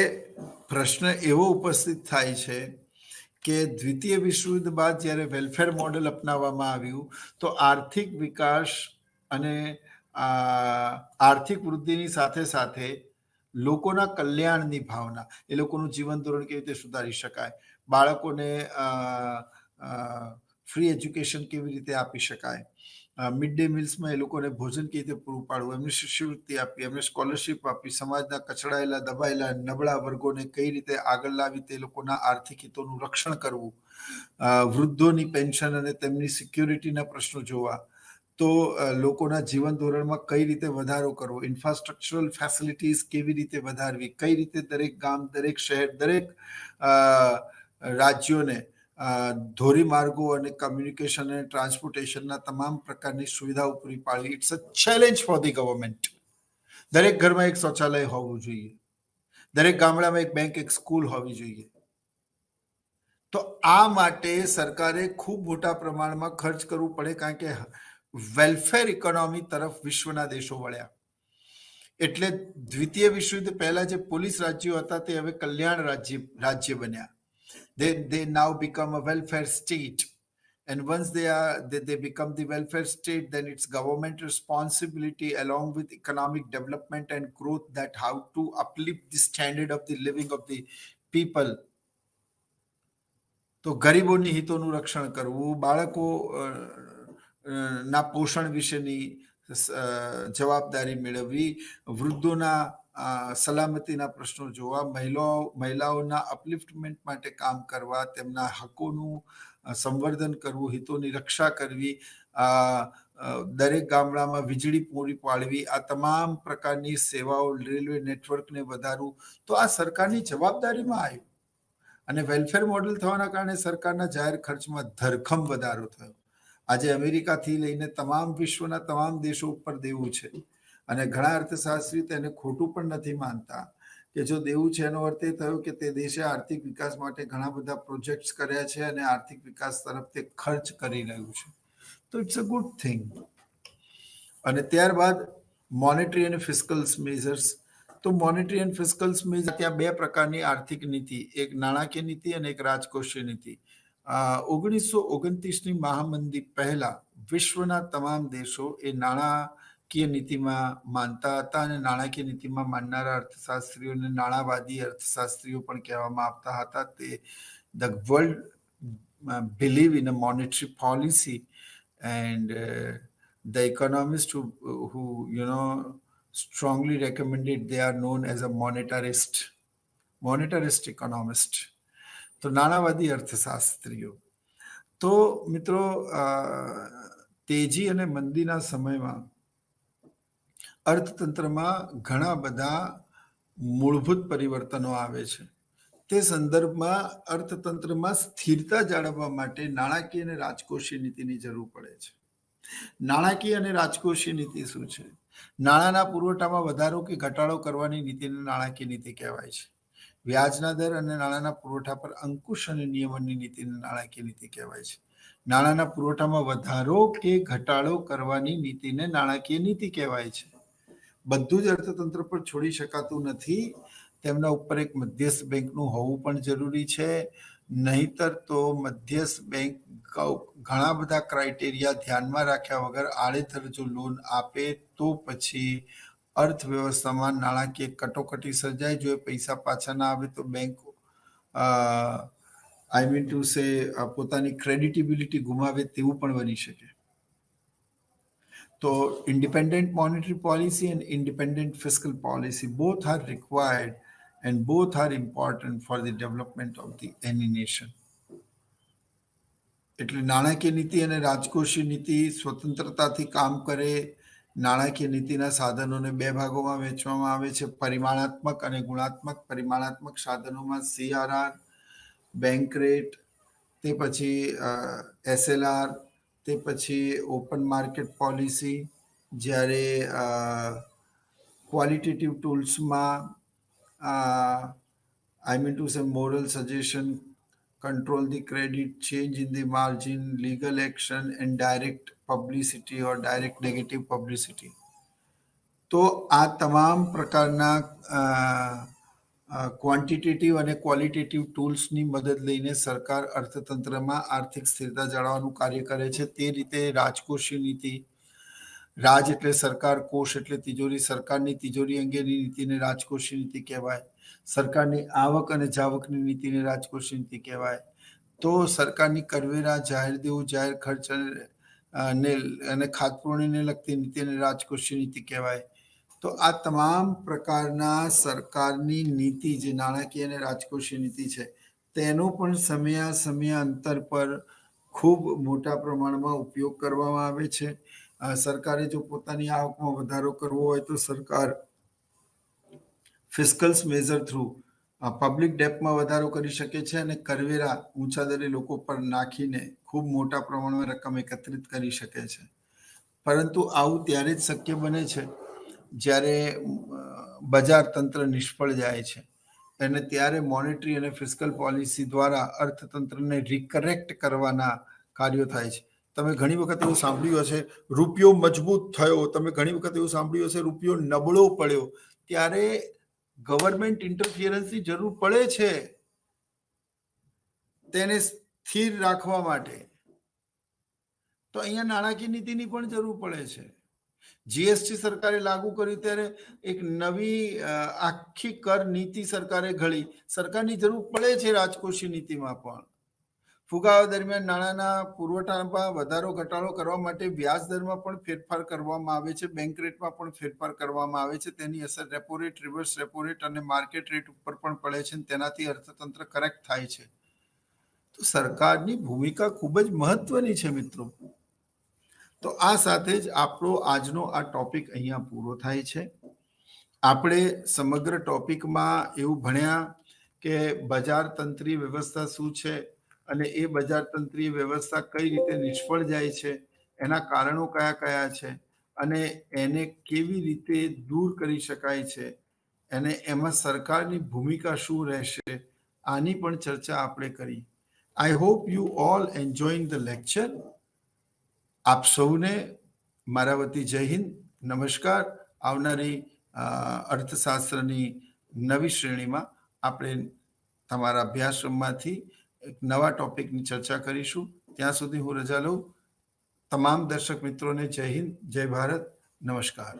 પ્રશ્ન એવો ઉપસ્થિત થાય છે કે દ્વિતીય વિશ્વયુદ્ધ બાદ જ્યારે વેલફેર મોડેલ અપનાવવામાં આવ્યું તો આર્થિક વિકાસ અને આર્થિક વૃદ્ધિની સાથે સાથે લોકોના કલ્યાણની ભાવના, એ લોકોનું જીવન ધોરણ કેવી રીતે સુધારી શકાય, બાળકોને ફ્રી એજ્યુકેશન કેવી રીતે આપી શકાય, મિડ ડે મિલ્સમાં એ લોકોને ભોજન કેવી રીતે પૂરું પાડવું, એમને શિષ્યવૃત્તિ આપી, એમને સ્કોલરશીપ આપી, સમાજના કચડાયેલા, દબાયેલા, નબળા વર્ગોને કઈ રીતે આગળ લાવી તે લોકોના આર્થિક હિતોનું રક્ષણ કરવું, વૃદ્ધોની પેન્શન અને તેમની સિક્યુરિટીના પ્રશ્નો જોવા, તો લોકોના જીવન ધોરણમાં કઈ રીતે વધારો કરવો, ઇન્ફ્રાસ્ટ્રક્ચરલ ફેસિલિટીઝ કેવી રીતે વધારવી, કઈ રીતે દરેક ગામ, દરેક શહેર, દરેક રાજ્યોને ધોરીમાર્ગો અને કમ્યુનિકેશન અને ટ્રાન્સપોર્ટેશનના તમામ પ્રકારની સુવિધાઓ પૂરી પાડવી. It's a challenge for the government. દરેક ઘરમાં એક શૌચાલય હોવું જોઈએ, દરેક ગામડામાં એક બેંક, એક સ્કૂલ હોવી જોઈએ. તો આ માટે સરકારે ખૂબ મોટા પ્રમાણમાં ખર્ચ કરવું પડે, કારણ કે વેલફેર ઇકોનોમી તરફ વિશ્વના દેશો વળ્યા. એટલે દ્વિતીય વિશ્વયુદ્ધ પહેલા જે પોલીસ રાજ્યો હતા તે હવે કલ્યાણ રાજ્ય બન્યા. They now become a welfare state, and once they become the welfare state, then it's government responsibility along with economic development and growth that how to uplift the standard of the living of the people. તો ગરીબોની હિતોનું રક્ષણ કરવું, બાળકો ના પોષણ વિશેની જવાબદારી મેળવવી, વૃદ્ધોના સલામતીના પ્રશ્નો જોવા, મહિલાઓના અપલિફ્ટમેન્ટ માટે કામ કરવા, તેમના હકોનું સંવર્ધન કરવું, હિતોની રક્ષા કરવી, દરેક ગામડામાં વીજળી પૂરી પાડવી, આ તમામ પ્રકારની સેવાઓ, રેલવે નેટવર્કને વધારવું. તો આ સરકારની જવાબદારીમાં આવ્યું. અને વેલફેર મોડેલ થવાના કારણે સરકારના જાહેર ખર્ચમાં ધરખમ વધારો થયો. આજે અમેરિકાથી લઈને તમામ વિશ્વના તમામ દેશો ઉપર દેવું છે, અને ઘણા અર્થશાસ્ત્રી તેને ખોટું પણ નથી માનતા કે જો દેવું છે એનો અર્થ એ થયો કે તે દેશે આર્થિક વિકાસ માટે ઘણા બધા પ્રોજેક્ટ્સ કર્યા છે અને આર્થિક વિકાસ તરફ તે ખર્ચ કરી રહ્યું છે. તો ઇટ્સ અ ગુડ થિંગ. અને ત્યારબાદ મોનેટરી અને ફિસ્કલ્સ મેઝર્સ. તો મોનેટરી એન્ડ ફિસ્કલ્સ મેઝર, ત્યાં બે પ્રકારની આર્થિક નીતિ, એક નાણાકીય નીતિ અને એક રાજકોષીય નીતિ. 1929ની મહામંદી પહેલા વિશ્વના તમામ દેશો એ નાણાકીય નીતિમાં માનતા હતા, અને નાણાકીય નીતિમાં માનનારા અર્થશાસ્ત્રીઓને નાણાવાદી અર્થશાસ્ત્રીઓ પણ કહેવામાં આવતા હતા. તે the world believe in a monetary policy, and the economists who strongly recommended, they are known as a monetarist economist. તો નાણાવાદી અર્થશાસ્ત્રીઓ. તો મિત્રો, તેજી અને મંદીના સમયમાં અર્થતંત્રમાં ઘણા બધા મૂળભૂત પરિવર્તનો આવે છે. તે સંદર્ભમાં અર્થતંત્રમાં સ્થિરતા જાળવવા માટે નાણાકીય અને રાજકોષીય નીતિની જરૂર પડે છે. નાણાકીય અને રાજકોષીય નીતિ શું છે? નાણાંના પુરવઠામાં વધારો કે ઘટાડો કરવાની નીતિને નાણાકીય નીતિ કહેવાય છે. વ્યાજના દર અને નાણાંના પુરવઠા પર અંકુશ અને નિયમનની નીતિને નાણાકીય નીતિ કહેવાય છે. નાણાંના પુરવઠામાં વધારો કે ઘટાડો કરવાની નીતિને નાણાકીય નીતિ કહેવાય છે. બધું જ અર્થતંત્ર પર છોડી શકાતું નથી. તેમના ઉપર એક મધ્યસ્થ બેંકનું હોવું પણ જરૂરી છે. નહીતર તો મધ્યસ્થ બેંક ઘણા બધા ક્રાઇટેરિયા ધ્યાનમાં રાખ્યા વગર આડેધડ જો લોન આપે તો પછી અર્થવ્યવસ્થામાં નાણાકીય કટોકટી સર્જાય. જો પૈસા પાછા ના આવે તો બેંક પોતાની ક્રેડિટેબિલિટી ગુમાવે તેવું પણ બની શકે. તો independent monetary policy and independent fiscal policy, both are required and both are important for the development of any nation. એટલે નાણાકીય નીતિ અને રાજકોષીય નીતિ સ્વતંત્રતાથી કામ કરે. નાણાકીય નીતિના સાધનોને બે ભાગોમાં વહેંચવામાં આવે છે, પરિમાણાત્મક અને ગુણાત્મક. પરિમાણાત્મક સાધનોમાં CRR, બેંક રેટ, તે પછી SLR, તે પછી ઓપન માર્કેટ પોલિસી. જ્યારે ક્વોલિટેટિવ ટૂલ્સમાં moral suggestion, control the credit, change in the margin, legal action, and direct publicity or direct negative publicity. તો આ તમામ પ્રકારના ક્વોન્ટિટેટિવ અને ક્વોલિટેટિવ ટૂલ્સની મદદ લઈને સરકાર અર્થતંત્રમાં આર્થિક સ્થિરતા જાળવવાનું કાર્ય કરે છે. તે રીતે રાજકોષીય નીતિ, રાજ એટલે સરકાર, કોષ એટલે તિજોરી, સરકારની તિજોરી અંગેની નીતિને રાજકોષીય નીતિ કહેવાય. સરકારની આવક અને જાવકની નીતિને રાજકોષીય નીતિ કહેવાય. તો સરકારની કરવેરા, જાહેર દેવું, જાહેર ખર્ચ અને ખાતપૂર્ણને લગતી નીતિને રાજકોષીય નીતિ કહેવાય. તો આ તમામ પ્રકારના સરકારની નીતિ જે નાણાકીય અને રાજકોષીય નીતિ છે તેનો પણ સમય અંતર પર ખૂબ મોટા પ્રમાણમાં ઉપયોગ કરવામાં આવે છે. સરકારે જો પોતાની આવકમાં વધારો કરવો હોય તો સરકાર ફિસ્કલ્સ મેઝર થ્રુ પબ્લિક ડેપમાં વધારો કરી શકે છે અને કરવેરા ઊંચા દરે લોકો પર નાખીને ખૂબ મોટા પ્રમાણમાં રકમ એકત્રિત કરી શકે છે. પરંતુ આવું ત્યારે જ શક્ય બને છે જ્યારે બજાર તંત્ર નિષ્ફળ જાય છે અને ત્યારે મોનેટરી અને ફિસ્કલ પોલિસી દ્વારા અર્થતંત્રને રિકરેક્ટ કરવાના કાર્યો થાય છે. તમે ઘણી વખત એવું સાંભળ્યું હશે રૂપિયો મજબૂત થયો, તમે ઘણી વખત એવું સાંભળ્યું હશે રૂપિયો નબળો પડ્યો. ત્યારે ગવર્મેન્ટ ઇન્ટરફિયરન્સની જરૂર પડે છે તેને સ્થિર રાખવા માટે. તો અહીંયા નાણાકીય નીતિની પણ જરૂર પડે છે. જીએસટી સરકારે લાગુ કર્યું ત્યારે એક નવી આખી કર નીતિ સરકારે ઘડી. સરકારની જરૂર પડે છે રાજકોષીય નીતિમાં પણ. ફુગાવા દરમિયાન નાણાંના પુરવઠામાં વધારો ઘટાડો કરવા માટે વ્યાજ દરમાં પણ ફેરફાર કરવામાં આવે છે, બેંક રેટમાં પણ ફેરફાર કરવામાં આવે છે. તેની અસર repo rate, reverse repo rate અને માર્કેટ રેટ ઉપર પણ પડે છે. તેનાથી અર્થતંત્ર કરેક્ટ થાય છે. તો સરકારની ભૂમિકા ખૂબ જ મહત્વની છે મિત્રો. તો આ સાથે જ આપણો આજનો આ ટોપિક અહીંયા પૂરો થાય છે. આપણે સમગ્ર ટોપિકમાં એવું ભણ્યા કે બજાર તંત્રીય વ્યવસ્થા શું છે અને એ બજાર તંત્રીય વ્યવસ્થા કઈ રીતે નિષ્ફળ જાય છે, એના કારણો કયા કયા છે અને એને કેવી રીતે દૂર કરી શકાય છે, અને એમાં સરકારની ભૂમિકા શું રહેશે, આની પણ ચર્ચા આપણે કરી. I hope you all enjoying the lecture. આપ સૌને મારા વતી જય હિન્દ, નમસ્કાર. આવનારી અર્થશાસ્ત્રની નવી શ્રેણીમાં આપણે તમારા અભ્યાસક્રમમાંથી એક નવા ટોપિકની ચર્ચા કરીશું. ત્યાં સુધી હું રજા લઉં. તમામ દર્શક મિત્રોને જય હિન્દ, જય ભારત, નમસ્કાર.